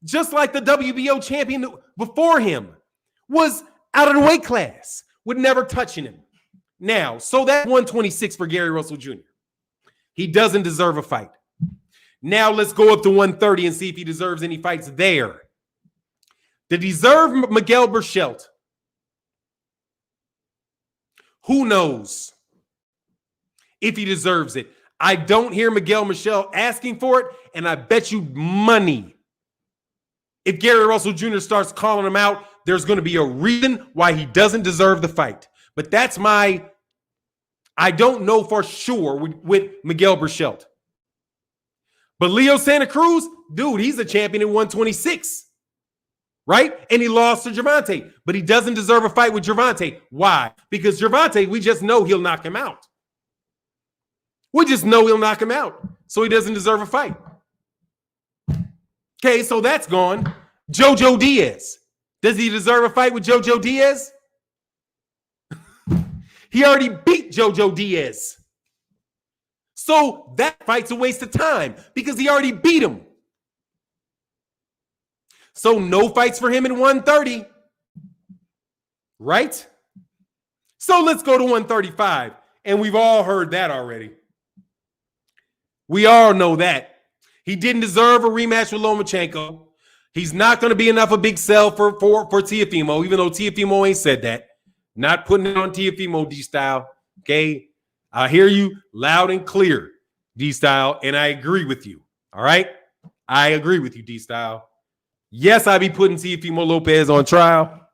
Just like the WBO champion before him was out of the weight class, with never touching him. Now, so that's 126 for Gary Russell Jr. He doesn't deserve a fight. Now let's go up to 130 and see if he deserves any fights there. to deserve Miguel Berchelt. Who knows if he deserves it? I don't hear Miguel Berchelt asking for it, and I bet you money if Gary Russell Jr. starts calling him out, there's going to be a reason why he doesn't deserve the fight. But that's I don't know for sure with Miguel Berchelt. But Leo Santa Cruz, dude, he's a champion at 126. Right? And he lost to Gervonta. But he doesn't deserve a fight with Gervonta. Why? Because Gervonta, we just know he'll knock him out. We just know he'll knock him out. So he doesn't deserve a fight. Okay, so that's gone. Jojo Diaz. Does he deserve a fight with Jojo Diaz? He already beat Jojo Diaz. So that fight's a waste of time because he already beat him. So no fights for him in 130. Right? So let's go to 135. And we've all heard that already. We all know that. He didn't deserve a rematch with Lomachenko. He's not going to be enough a big sell for Teofimo, even though Teofimo ain't said that. Not putting it on Teofimo, D-Style. Okay? I hear you loud and clear, D-Style, and I agree with you. All right? I agree with you, D-Style. Yes, I be putting Teofimo Lopez on trial,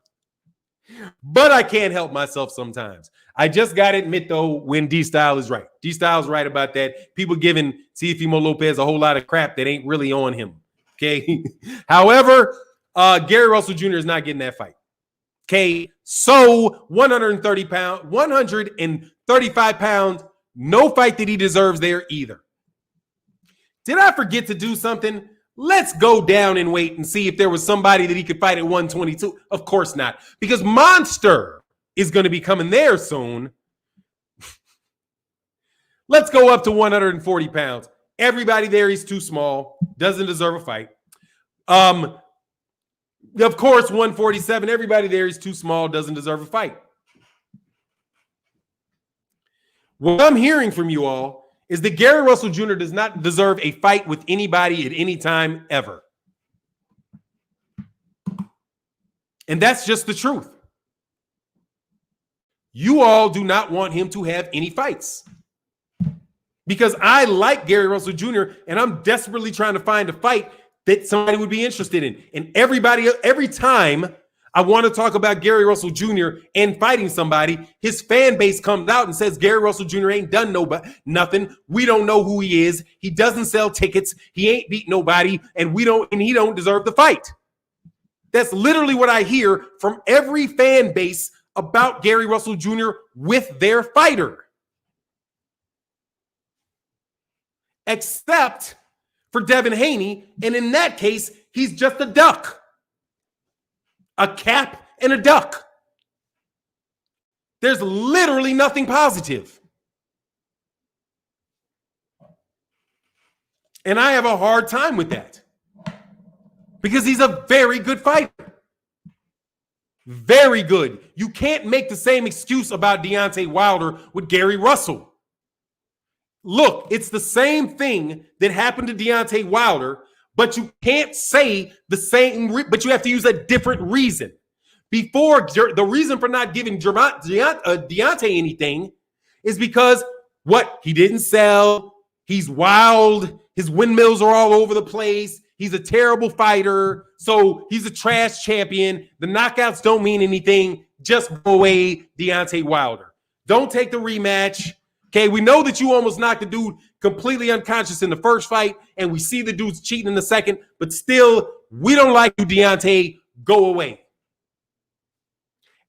but I can't help myself sometimes. I just got to admit, though, when D-Style is right. D-Style's right about that. People giving Teofimo Lopez a whole lot of crap that ain't really on him. Okay? However, Gary Russell Jr. is not getting that fight. Okay? So 135 pounds, no fight that he deserves there either. Did I forget to do something? Let's go down and wait and see if there was somebody that he could fight at 122. Of course not, because Monster is going to be coming there soon. Let's go up to 140 pounds. Everybody there is too small, doesn't deserve a fight. Of course, 147, everybody there is too small, doesn't deserve a fight. What I'm hearing from you all is that Gary Russell Jr. does not deserve a fight with anybody at any time ever. And that's just the truth. You all do not want him to have any fights. Because I like Gary Russell Jr. and I'm desperately trying to find a fight that somebody would be interested in. And every time I want to talk about Gary Russell Jr. and fighting somebody, his fan base comes out and says Gary Russell Jr. ain't done nothing. We don't know who he is. He doesn't sell tickets. He ain't beat nobody, and he don't deserve the fight. That's literally what I hear from every fan base about Gary Russell Jr. with their fighter. Except for Devin Haney, and in that case, he's just a duck. A cap and a duck. There's literally nothing positive. And I have a hard time with that. Because he's a very good fighter. Very good. You can't make the same excuse about Deontay Wilder with Gary Russell. Look, it's the same thing that happened to Deontay Wilder, but you can't say the same, but you have to use a different reason. Before, the reason for not giving Deontay anything is because what? He didn't sell. He's wild. His windmills are all over the place. He's a terrible fighter. So he's a trash champion. The knockouts don't mean anything. Just go away, Deontay Wilder. Don't take the rematch. Okay, we know that you almost knocked the dude completely unconscious in the first fight, and we see the dude's cheating in the second, but still, we don't like you, Deontay. Go away.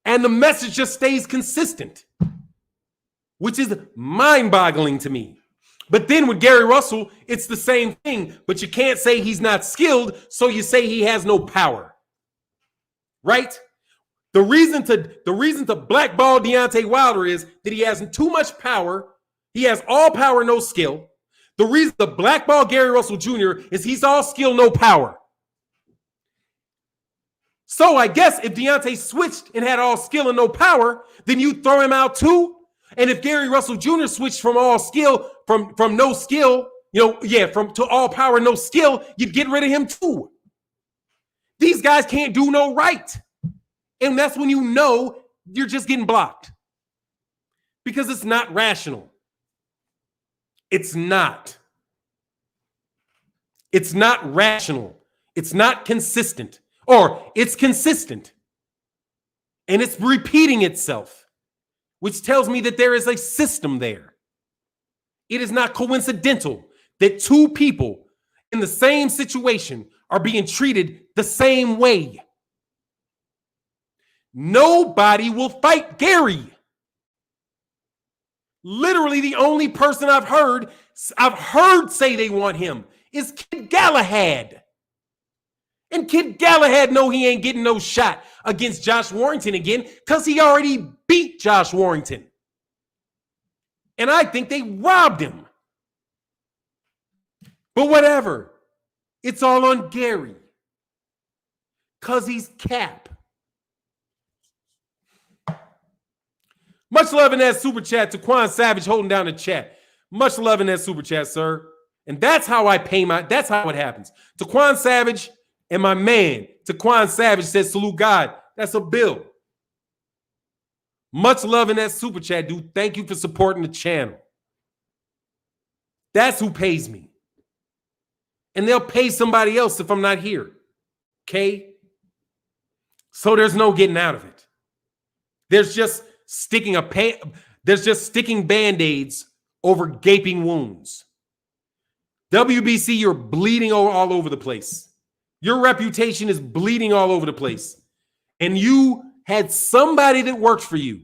And the message just stays consistent, which is mind-boggling to me. But then with Gary Russell, it's the same thing, but you can't say he's not skilled, so you say he has no power. Right? The reason to blackball Deontay Wilder is that he has too much power. He has all power, no skill. The reason to blackball Gary Russell Jr. is he's all skill, no power. So I guess if Deontay switched and had all skill and no power, then you throw him out too. And if Gary Russell Jr. switched from all skill, from no skill, to all power, no skill, you'd get rid of him too. These guys can't do no right. And that's when you know you're just getting blocked. Because it's not rational. It's not. It's not rational. It's not consistent. Or it's consistent. And it's repeating itself, which tells me that there is a system there. It is not coincidental that two people in the same situation are being treated the same way. Nobody will fight Gary. Literally, the only person I've heard say they want him is Kid Galahad. And Kid Galahad know he ain't getting no shot against Josh Warrington again because he already beat Josh Warrington. And I think they robbed him. But whatever. It's all on Gary. Because he's Cap. Much love in that super chat to Quan Savage holding down the chat. Much love in that super chat, sir. And that's how I pay that's how it happens. To Quan Savage and my man, to Quan Savage says, salute God. That's a bill. Much love in that super chat, dude. Thank you for supporting the channel. That's who pays me. And they'll pay somebody else if I'm not here. Okay? So there's no getting out of it. There's just sticking Band-Aids over gaping wounds. WBC, you're bleeding all over the place. Your reputation is bleeding all over the place. And you had somebody that worked for you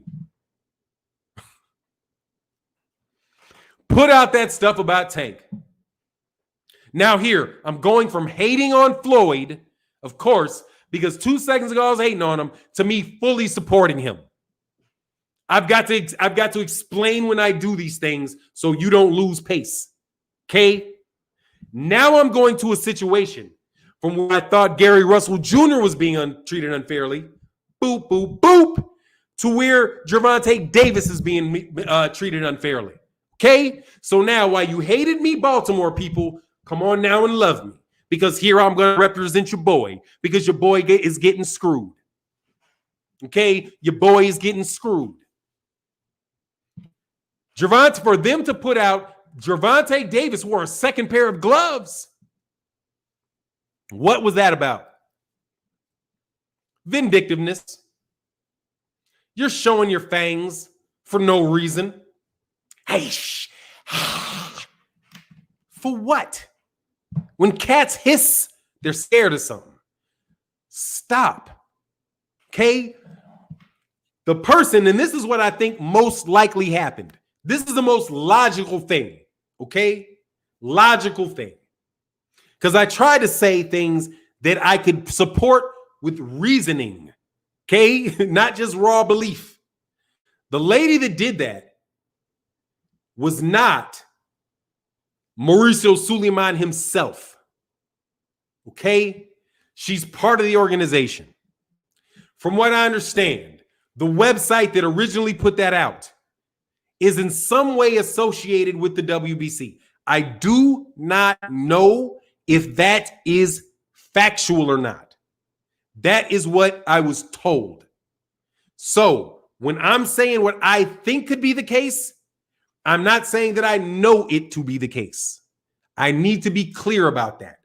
put out that stuff about Tank. Now here, I'm going from hating on Floyd, of course, because 2 seconds ago I was hating on him, to me fully supporting him. I've got to explain when I do these things so you don't lose pace. Okay? Now I'm going to a situation from where I thought Gary Russell Jr. was being treated unfairly, boop, boop, boop, to where Gervonta Davis is being treated unfairly. Okay? So now, while you hated me, Baltimore people, come on now and love me. Because here I'm going to represent your boy. Because your boy is getting screwed. Okay? Your boy is getting screwed. Gervonta, for them to put out, Gervonta Davis wore a second pair of gloves. What was that about? Vindictiveness. You're showing your fangs for no reason. Hey, for what? When cats hiss, they're scared of something. Stop. Okay? The person, and this is what I think most likely happened. This is the most logical thing. Okay? Logical thing. Because I try to say things that I could support with reasoning. Okay? Not just raw belief. The lady that did that was not Mauricio Suleiman himself. Okay? She's part of the organization. From what I understand, the website that originally put that out is in some way associated with the WBC. I do not know if that is factual or not. That is what I was told. So when I'm saying what I think could be the case, I'm not saying that I know it to be the case. I need to be clear about that.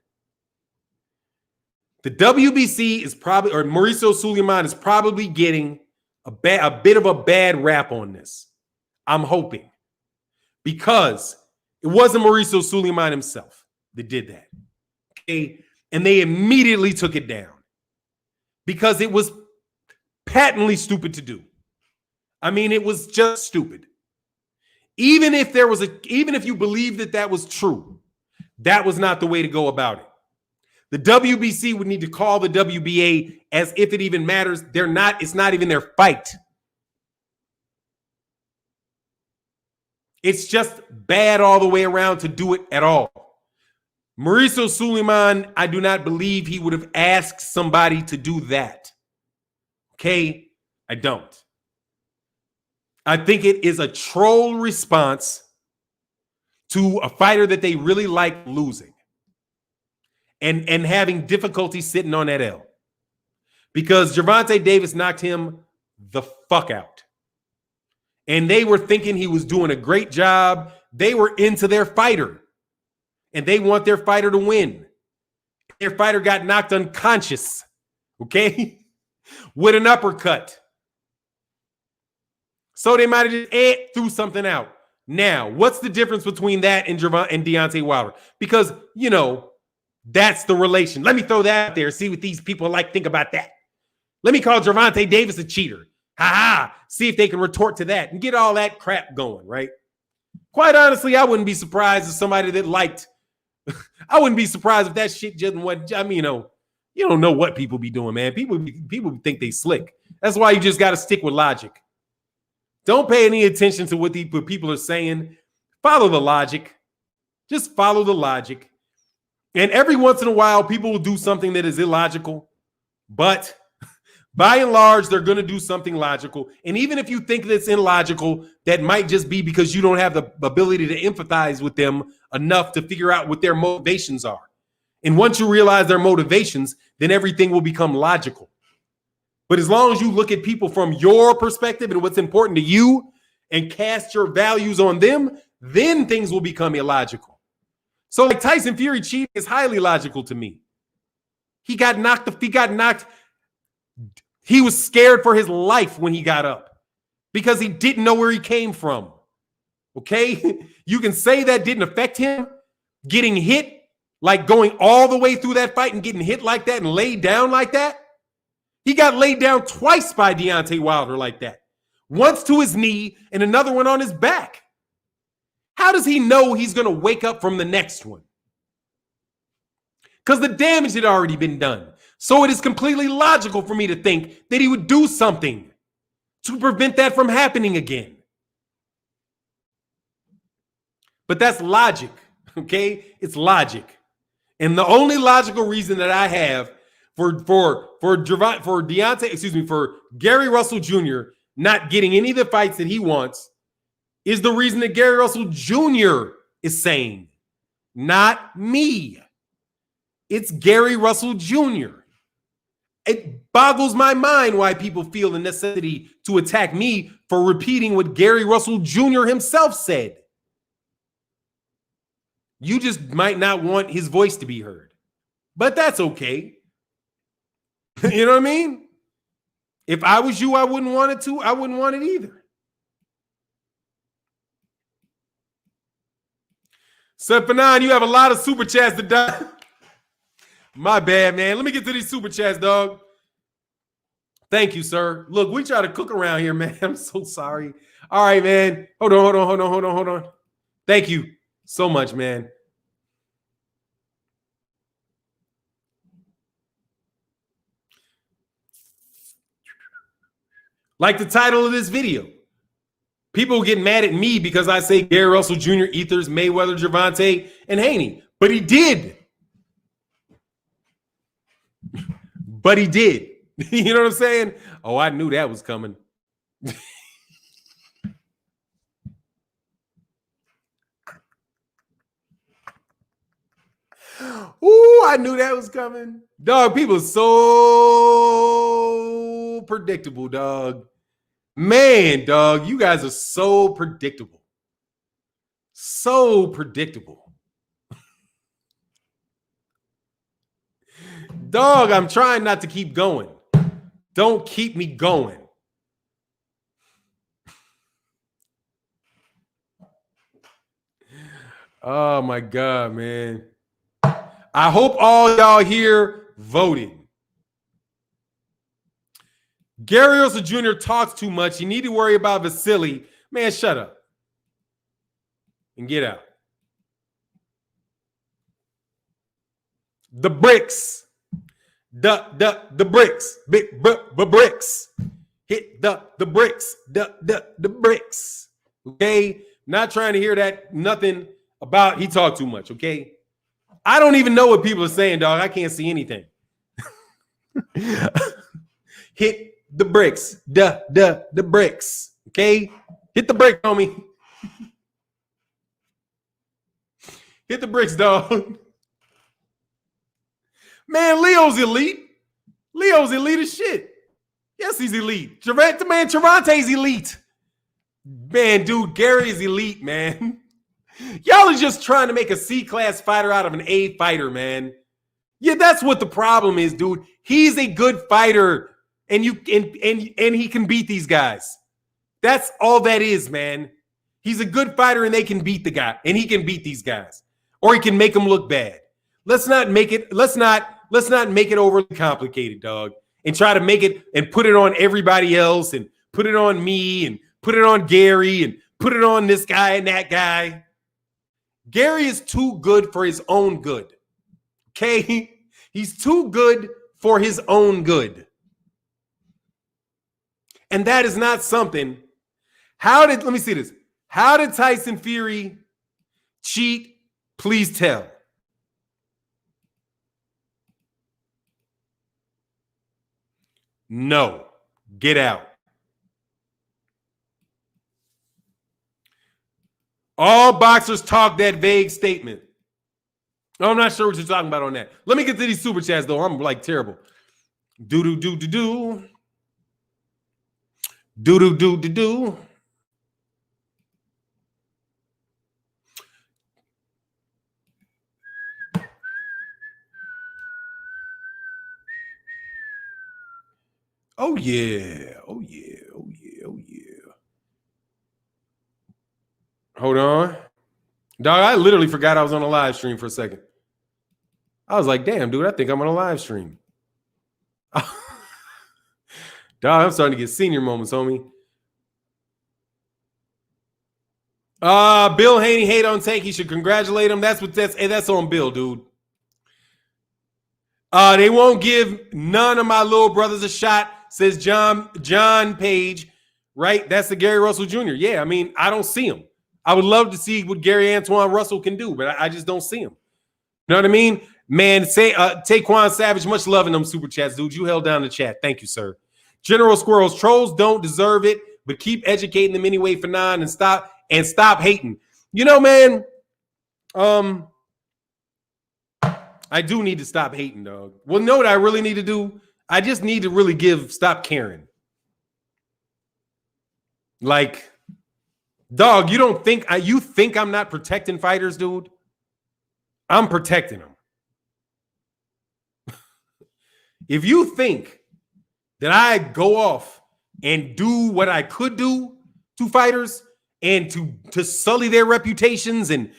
The WBC is probably, or Mauricio Suleiman is probably getting a bit of a bad rap on this. I'm hoping. Because it wasn't Mauricio Suleiman himself that did that. Okay? And they immediately took it down. Because it was patently stupid to do. I mean, it was just stupid. Even if you believe that that was true, that was not the way to go about it. The WBC would need to call the WBA as if it even matters. They're not, it's not even their fight. It's just bad all the way around to do it at all. Mauricio Suleiman, I do not believe he would have asked somebody to do that. Okay? I don't. I think it is a troll response to a fighter that they really like losing and having difficulty sitting on that L. because Gervonta Davis knocked him the fuck out. And they were thinking he was doing a great job. They were into their fighter. And they want their fighter to win. Their fighter got knocked unconscious, okay, with an uppercut. So they might have just threw something out. Now, what's the difference between that and Deontay Wilder? Because, you know, that's the relation. Let me throw that out there, see what these people think about that. Let me call Gervonta Davis a cheater. Ha-ha. See if they can retort to that and get all that crap going, right? Quite honestly, I wouldn't be surprised if somebody that liked, I wouldn't be surprised if that shit just what, I mean, you don't know what people be doing, man. People think they slick. That's why you just got to stick with logic. Don't pay any attention to what people are saying. Follow the logic. Just follow the logic. And every once in a while, people will do something that is illogical. But by and large, they're going to do something logical. And even if you think that's illogical, that might just be because you don't have the ability to empathize with them enough to figure out what their motivations are. And once you realize their motivations, then everything will become logical. But as long as you look at people from your perspective and what's important to you and cast your values on them, then things will become illogical. So like Tyson Fury cheating is highly logical to me. He got knocked. He was scared for his life when he got up because he didn't know where he came from. Okay? You can say that didn't affect him getting hit, like going all the way through that fight and getting hit like that and laid down like that. He got laid down twice by Deontay Wilder like that. Once to his knee and another one on his back. How does he know he's going to wake up from the next one? Because the damage had already been done. So it is completely logical for me to think that he would do something to prevent that from happening again. But that's logic, okay? It's logic. And the only logical reason that I have for Gary Russell Jr. not getting any of the fights that he wants is the reason that Gary Russell Jr. is saying, not me. It's Gary Russell Jr. It boggles my mind why people feel the necessity to attack me for repeating what Gary Russell Jr. himself said. You just might not want his voice to be heard. But that's okay. You know what I mean? If I was you, I wouldn't want it to. I wouldn't want it either. So, Fannon, you have a lot of super chats to die. My bad, man. Let me get to these super chats, dog. Thank you, sir. Look, we try to cook around here, man. I'm so sorry. All right, man. Hold on. Thank you so much, man. Like the title of this video. People get mad at me because I say Gary Russell Jr., Ethers, Mayweather, Gervonta, and Haney. But he did. But he did. You know what I'm saying? Oh, I knew that was coming. Ooh, I knew that was coming. Dog, people are so predictable, dog. Man, dog, you guys are so predictable. So predictable. Dog, I'm trying not to keep going. Don't keep me going. Oh, my God, man. I hope all y'all here voted. Gary Russell Jr. talks too much. You need to worry about Vasily. Man, shut up. And get out. The bricks. The bricks. Big bricks. Hit the bricks. The bricks. Okay? Not trying to hear that nothing about he talked too much, okay? I don't even know what people are saying, dog. I can't see anything. Hit the bricks. The bricks. Okay? Hit the brick, homie. Hit the bricks, dog. Man, Leo's elite. Leo's elite as shit. Yes, he's elite. Gervonta's elite. Man, dude, Gary is elite, man. Y'all are just trying to make a C-class fighter out of an A fighter, man. Yeah, that's what the problem is, dude. He's a good fighter, and he can beat these guys. That's all that is, man. He's a good fighter, and they can beat the guy, and he can beat these guys, or he can make them look bad. Let's not make it overly complicated, dog, and try to make it and put it on everybody else, and put it on me, and put it on Gary, and put it on this guy and that guy. Gary is too good for his own good. Okay? He's too good for his own good. And that is not something. Let me see this. How did Tyson Fury cheat? Please tell. No. Get out. All boxers talk that vague statement. I'm not sure what you're talking about on that. Let me get to these super chats, though. I'm like terrible. Do. Oh, yeah. Hold on. Dog, I literally forgot I was on a live stream for a second. I was like, damn, dude, I think I'm on a live stream. Dog, I'm starting to get senior moments, homie. Bill Haney hate on Tank. He should congratulate him. That's on Bill, dude. They won't give none of my little brothers a shot, says John Page. Right? That's the Gary Russell Jr. Yeah, I mean, I don't see him. I would love to see what Gary Antoine Russell can do, but I just don't see him. You know what I mean? Man, Taquan Savage, much love in them super chats, dude. You held down the chat. Thank you, sir. General Squirrels, trolls don't deserve it, but keep educating them anyway, Fannon, and stop hating. You know, man, I do need to stop hating, dog. Well, know what I really need to do? I just need to really stop caring. Like, dog, you think I'm not protecting fighters, dude? I'm protecting them. If you think that I go off and do what I could do to fighters and to sully their reputations, and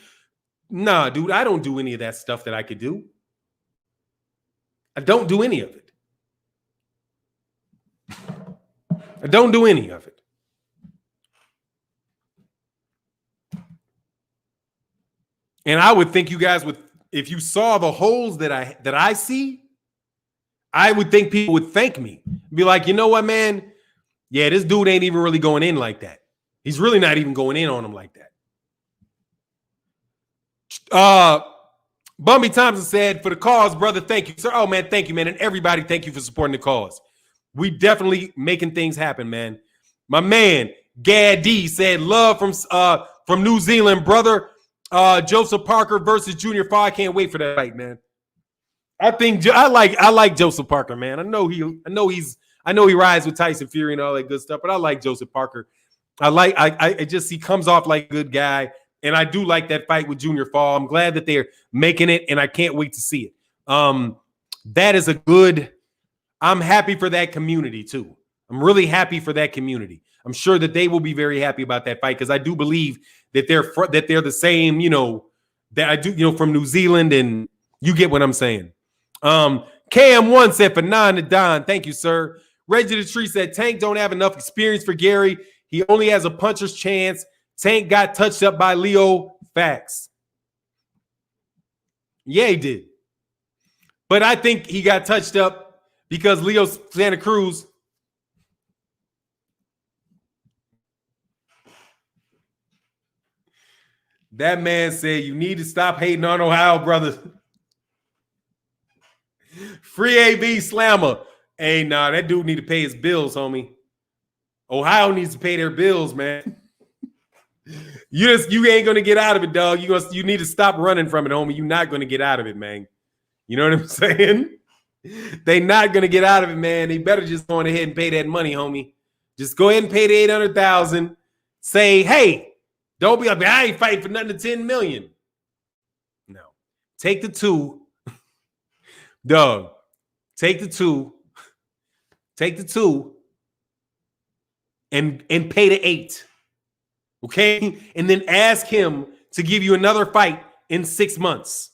nah, dude, I don't do any of that stuff that I could do. I don't do any of it. I don't do any of it. And I would think you guys would, if you saw the holes that I see, I would think people would thank me. Be like, you know what, man? Yeah, this dude ain't even really going in like that. He's really not even going in on him like that. Bumby Thompson said, for the cause, brother, thank you, sir. Oh, man, thank you, man. And everybody, thank you for supporting the cause. We definitely making things happen, man. My man, Gad D, said, love from New Zealand, brother. Joseph Parker versus Junior Fa. I can't wait for that fight, man. I like Joseph Parker, man. I know he rides with Tyson Fury and all that good stuff, but I like Joseph Parker. He comes off like a good guy, and I do like that fight with Junior Fa. I'm glad that they're making it, and I can't wait to see it. That is a good. I'm happy for that community too. I'm really happy for that community. I'm sure that they will be very happy about that fight because I do believe that they're the same, that I do, from New Zealand, and you get what I'm saying. KM1 said for 9 to Don. Thank you, sir. Reggie the Tree said Tank don't have enough experience for Gary. He only has a puncher's chance. Tank got touched up by Leo. Facts. Yeah, he did. But I think he got touched up because Leo Santa Cruz. That man said you need to stop hating on Ohio, brother. Free AB Slammer. Hey, nah, that dude need to pay his bills, homie. Ohio needs to pay their bills, man. You ain't gonna get out of it, dog. You need to stop running from it, homie. You're not gonna get out of it, man. You know what I'm saying? They not gonna get out of it, man. They better just go ahead and pay that money, homie. Just go ahead and pay the 800,000. Say, hey, don't be like, I ain't fighting for nothing to 10 million. No, take the 2, dog. Take the 2. Take the 2 and pay the 8. Okay, and then ask him to give you another fight in 6 months.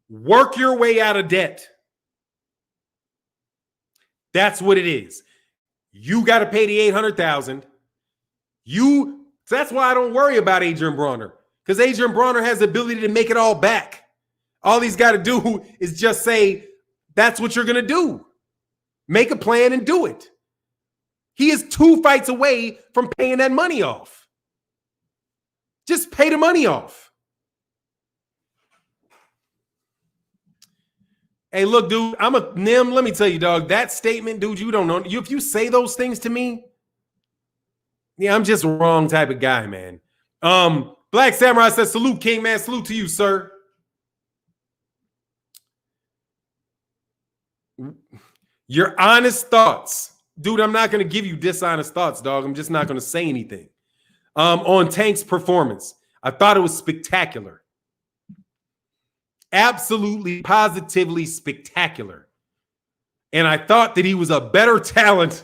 Work your way out of debt. That's what it is. You got to pay the 800,000. That's why I don't worry about Adrian Broner, because Adrian Broner has the ability to make it all back. All he's got to do is just say, that's what you're going to do. Make a plan and do it. He is 2 fights away from paying that money off. Just pay the money off. Hey, look, dude, I'm a Nim. Let me tell you, dog, that statement, dude, you don't know. If you say those things to me, yeah, I'm just a wrong type of guy, man. Black Samurai says, salute, King, man. Salute to you, sir. Your honest thoughts. Dude, I'm not going to give you dishonest thoughts, dog. I'm just not going to say anything. On Tank's performance, I thought it was spectacular. Absolutely, positively spectacular. And I thought that he was a better talent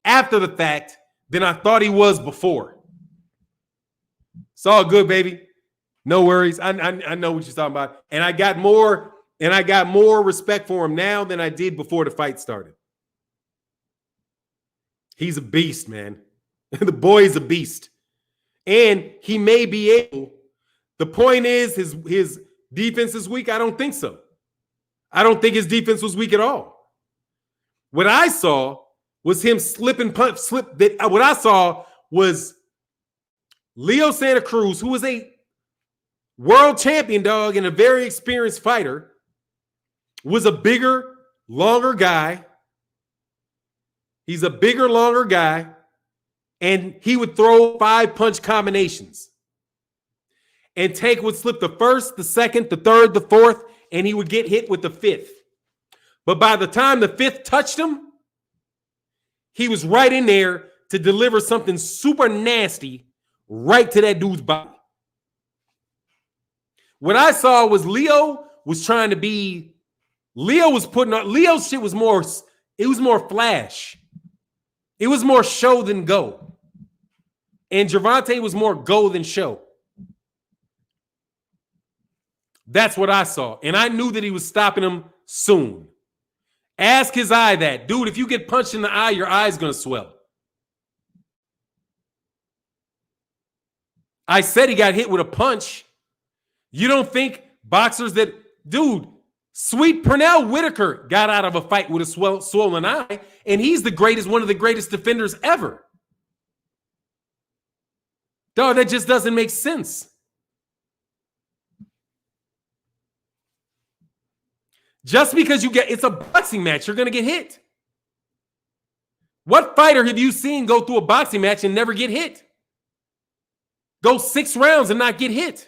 after the fact than I thought he was before. It's all good, baby. No worries. I know what you're talking about. And I got more respect for him now than I did before the fight started. He's a beast, man. The boy is a beast. And he may be able. The point is his defense is weak? I don't think so. I don't think his defense was weak at all. What I saw was him what I saw was Leo Santa Cruz, who was a world champion, dog, and a very experienced fighter, was a bigger, longer guy. He's a bigger, longer guy, and he would throw 5-punch combinations. And Tank would slip the first, the second, the third, the fourth, and he would get hit with the 5th. But by the time the 5th touched him, he was right in there to deliver something super nasty right to that dude's body. What I saw was Leo was trying to be, Leo's shit was more, it was more flash. It was more show than go. And Gervonta was more go than show. That's what I saw. And I knew that he was stopping him soon. Ask his eye that. Dude, if you get punched in the eye, your eye's going to swell. I said he got hit with a punch. You don't think boxers that... Dude, Sweet Pernell Whitaker got out of a fight with a swollen eye, and he's one of the greatest defenders ever. Dog, that just doesn't make sense. Just because it's a boxing match, you're going to get hit. What fighter have you seen go through a boxing match and never get hit? Go 6 rounds and not get hit.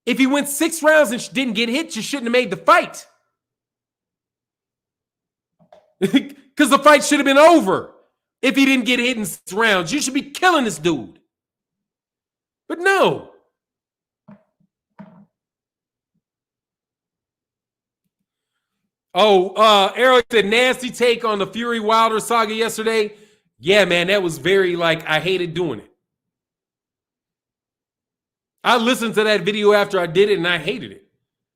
If he went 6 rounds and didn't get hit, you shouldn't have made the fight. Because the fight should have been over if he didn't get hit in 6 rounds. You should be killing this dude. But no. Oh, Eric said, nasty take on the Fury Wilder saga yesterday. Yeah, man, that was very, I hated doing it. I listened to that video after I did it, and I hated it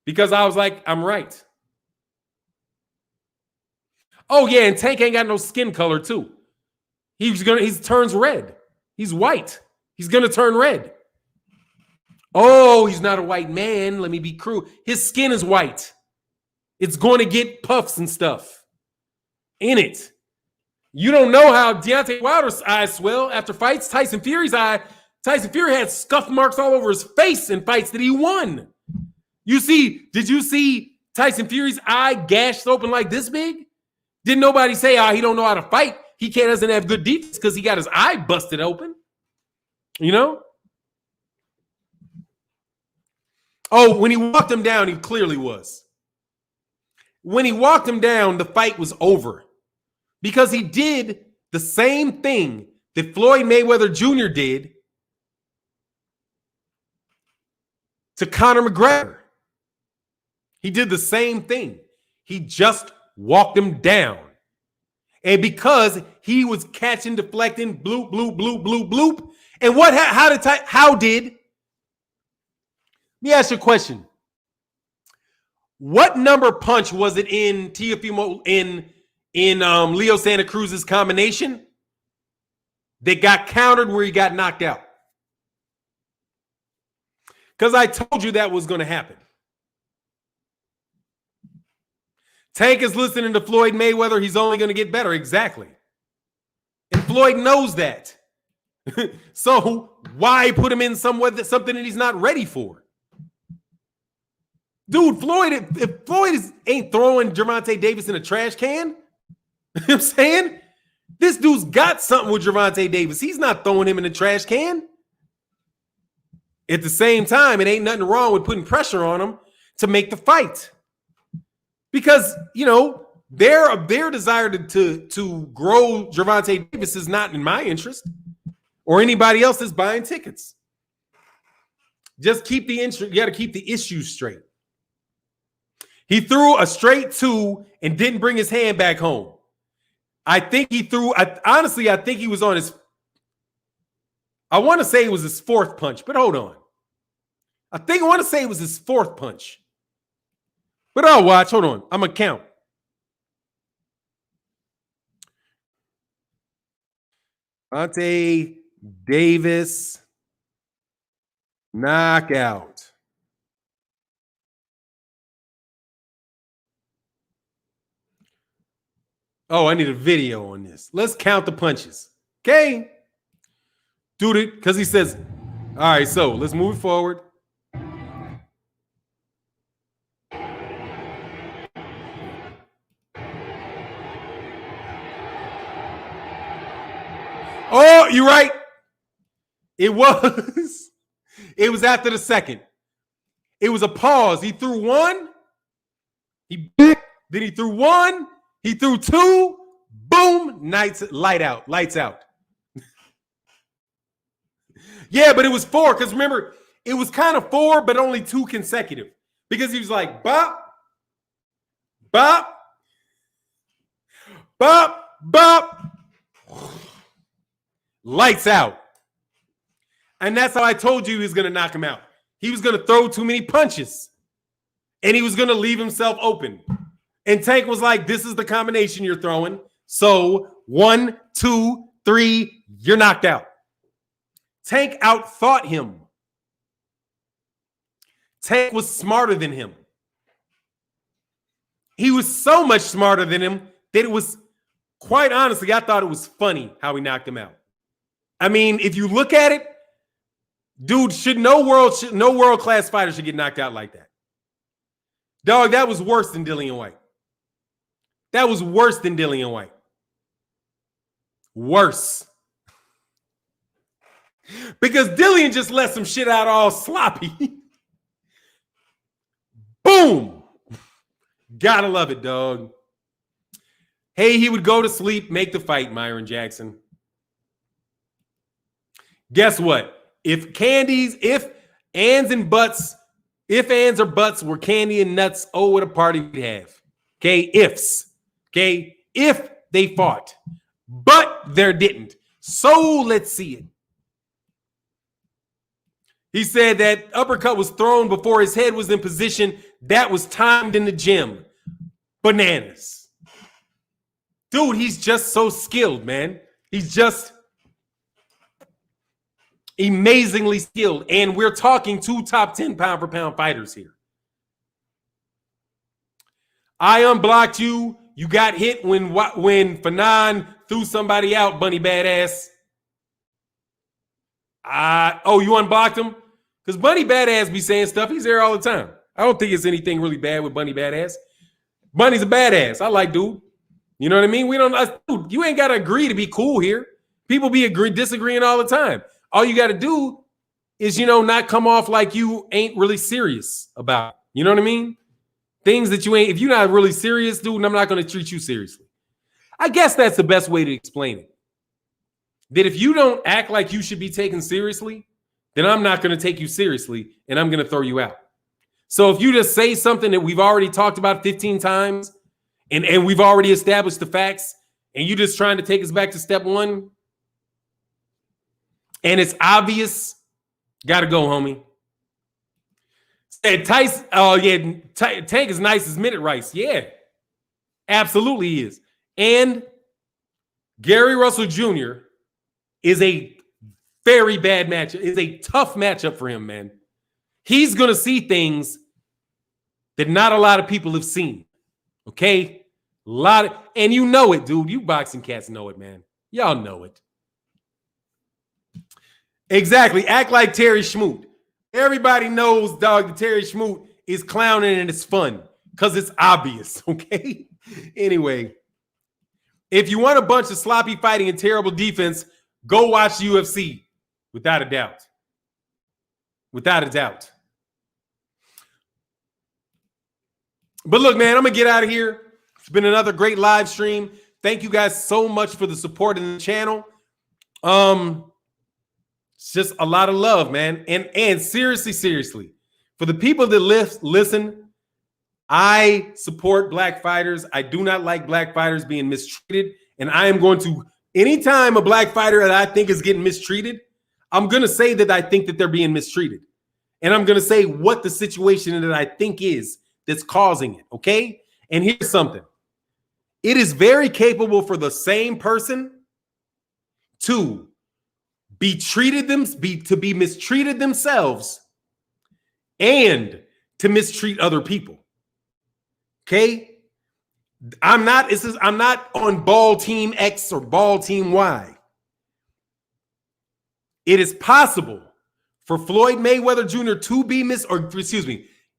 because I was like, I'm right. Oh, yeah, and Tank ain't got no skin color, too. He turns red. He's white. He's going to turn red. Oh, he's not a white man. Let me be cruel. His skin is white. It's going to get puffs and stuff in it. You don't know how Deontay Wilder's eyes swell after fights. Tyson Fury had scuff marks all over his face in fights that he won. Did you see Tyson Fury's eye gashed open like this big? Didn't nobody say, he don't know how to fight. He doesn't have good defense because he got his eye busted open. You know? Oh, when he walked him down, he clearly was. When he walked him down, the fight was over because he did the same thing that Floyd Mayweather Jr. did to Conor McGregor. He did the same thing. He just walked him down. And because he was catching, deflecting, bloop, bloop, bloop, bloop, bloop. And how did, let me ask you a question. What number punch was it in Teofimo, in Leo Santa Cruz's combination that got countered where he got knocked out? Because I told you that was going to happen. Tank is listening to Floyd Mayweather. He's only going to get better. Exactly. And Floyd knows that. So why put him in something that he's not ready for? Dude, Floyd, if Floyd ain't throwing Gervonta Davis in a trash can, you know what I'm saying? This dude's got something with Gervonta Davis. He's not throwing him in a trash can. At the same time, it ain't nothing wrong with putting pressure on him to make the fight. Because, you know, their desire to grow Gervonta Davis is not in my interest or anybody else that's buying tickets. Just keep the interest. You got to keep the issue straight. He threw a straight two and didn't bring his hand back home. I think he threw, honestly, I think he was on his, I want to say it was his fourth punch, but hold on. I want to say it was his fourth punch. But I'll watch. Hold on. I'm going to count. Gervonta Davis knockout. Oh, I need a video on this. Let's count the punches. Okay. Dude, it because he says, all right, so let's move forward. Oh, you're right. It was after the second. It was a pause. He threw one. Then he threw one. He threw two. Boom. Lights out. Yeah, but it was four. Because remember, it was kind of four, but only two consecutive. Because he was like, bop, bop, bop, bop. Lights out. And that's how I told you he was going to knock him out. He was going to throw too many punches. And he was going to leave himself open. And Tank was like, this is the combination you're throwing. So 1, 2, 3, you're knocked out. Tank outthought him. Tank was smarter than him. He was so much smarter than him that it was, quite honestly, I thought it was funny how he knocked him out. I mean, if you look at it, dude, no world-class fighter should get knocked out like that. Dog, that was worse than Dillian White. That was worse than Dillian White. Worse. Because Dillian just let some shit out all sloppy. Boom. Gotta love it, dog. Hey, he would go to sleep, make the fight, Myron Jackson. Guess what? If ands or buts were candy and nuts, oh, what a party we'd have. Okay, ifs. Okay, if they fought. But there didn't. So let's see it. He said that uppercut was thrown before his head was in position. That was timed in the gym. Bananas. Dude, he's just so skilled, man. He's just amazingly skilled. And we're talking 2 top 10 pound for pound fighters here. I unblocked you. You got hit when Fannon threw somebody out, Bunny Badass. Oh, you unblocked him? Because Bunny Badass be saying stuff. He's there all the time. I don't think it's anything really bad with Bunny Badass. Bunny's a badass. I like dude. You know what I mean? Dude, you ain't got to agree to be cool here. People disagreeing all the time. All you got to do is, not come off like you ain't really serious about it. You know what I mean? Things that you ain't, if you're not really serious, dude, I'm not going to treat you seriously. I guess that's the best way to explain it. That if you don't act like you should be taken seriously, then I'm not going to take you seriously and I'm going to throw you out. So if you just say something that we've already talked about 15 times and we've already established the facts and you're just trying to take us back to step one and it's obvious, got to go, homie. And Tyson, Tank is nice as minute rice. Yeah, absolutely he is. And Gary Russell Jr. is a very bad matchup. Is a tough matchup for him, man. He's going to see things that not a lot of people have seen. Okay? And you know it, dude. You boxing cats know it, man. Y'all know it. Exactly. Act like Terry Schmoot. Everybody knows, dog, that Terry Schmoot is clowning and it's fun because it's obvious, okay? Anyway, if you want a bunch of sloppy fighting and terrible defense, go watch UFC, without a doubt. Without a doubt. But look, man, I'm going to get out of here. It's been another great live stream. Thank you guys so much for the support in the channel. It's just a lot of love, man. And seriously, for the people that listen, I support black fighters. I do not like black fighters being mistreated. And I am going to, anytime a black fighter that I think is getting mistreated, I'm going to say that I think that they're being mistreated. And I'm going to say what the situation that I think is that's causing it, okay? And here's something. It is very capable for the same person to be mistreated themselves and to mistreat other people. Okay? I'm not on ball team X or ball team Y. It is possible for Floyd Mayweather Jr. to be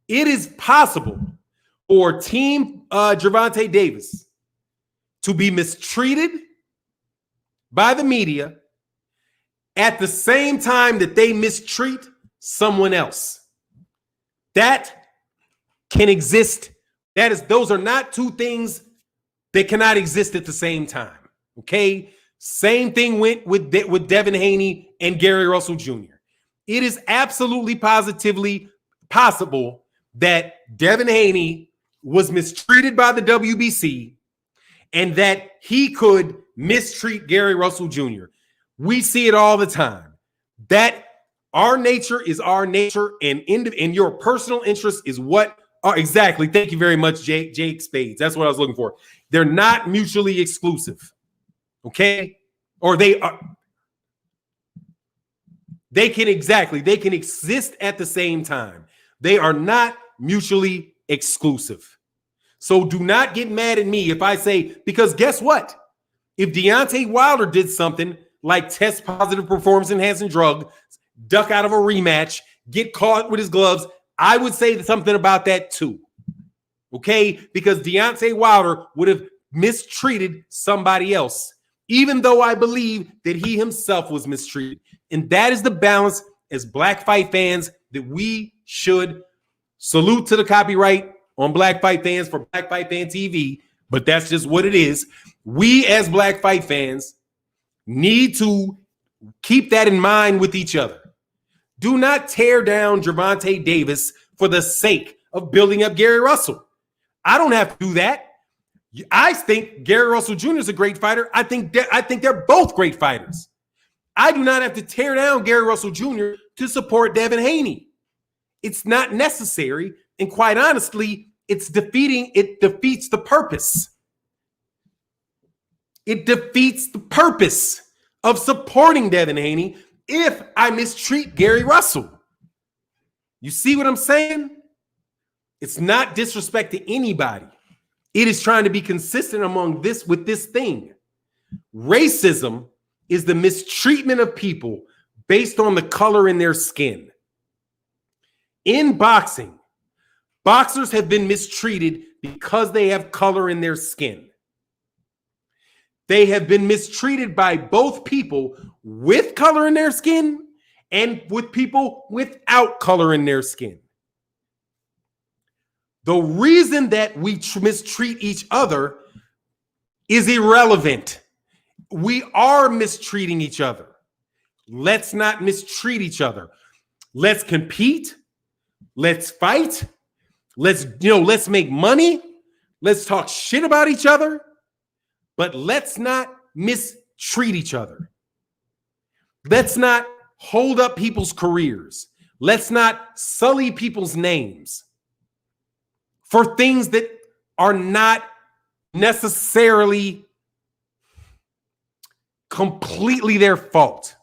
it is possible for team Gervonta Davis to be mistreated by the media at the same time that they mistreat someone else. That can exist. Those are not two things that cannot exist at the same time. Okay? Same thing went with Devin Haney and Gary Russell Jr. It is absolutely positively possible that Devin Haney was mistreated by the WBC and that he could mistreat Gary Russell Jr. We see it all the time. That our nature is our nature, and your personal interest is what are exactly. Thank you very much, Jake Spades. That's what I was looking for. They're not mutually exclusive. Okay? Or they are. They can exist at the same time. They are not mutually exclusive. So do not get mad at me if I say, because guess what? If Deontay Wilder did something like test positive performance enhancing drug, duck out of a rematch, get caught with his gloves, I would say something about that too. Okay? Because Deontay Wilder would have mistreated somebody else, even though I believe that he himself was mistreated. And that is the balance as Black Fight fans that we should salute to the copyright on Black Fight Fans for Black Fight Fan TV, but that's just what it is. We as Black Fight fans need to keep that in mind with each other. Do not tear down Gervonta Davis for the sake of building up Gary Russell. I don't have to do that. I think Gary Russell Jr. is a great fighter. I think they're both great fighters. I do not have to tear down Gary Russell Jr. to support Devin Haney. It's not necessary, and quite honestly, it defeats the purpose. It defeats the purpose of supporting Devin Haney if I mistreat Gary Russell. You see what I'm saying? It's not disrespect to anybody. It is trying to be consistent with this thing. Racism is the mistreatment of people based on the color in their skin. In boxing, boxers have been mistreated because they have color in their skin. They have been mistreated by both people with color in their skin and with people without color in their skin. The reason that we mistreat each other is irrelevant. We are mistreating each other. Let's not mistreat each other. Let's compete. Let's fight. Let's make money. Let's talk shit about each other. But let's not mistreat each other. Let's not hold up people's careers. Let's not sully people's names for things that are not necessarily completely their fault.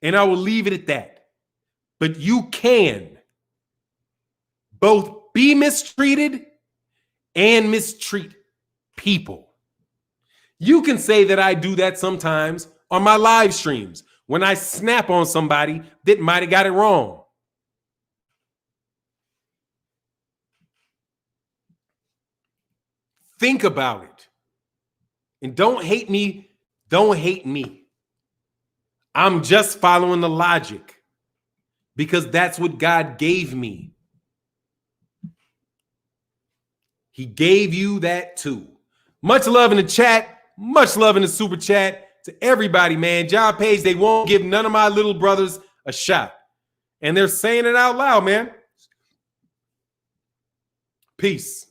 And I will leave it at that. But you can both be mistreated and mistreat people. You can say that I do that sometimes on my live streams when I snap on somebody that might have got it wrong. Think about it. And don't hate me. Don't hate me. I'm just following the logic because that's what God gave me. He gave you that too. Much love in the chat. Much love in the super chat to everybody, man. Job Page, they won't give none of my little brothers a shot. And they're saying it out loud, man. Peace.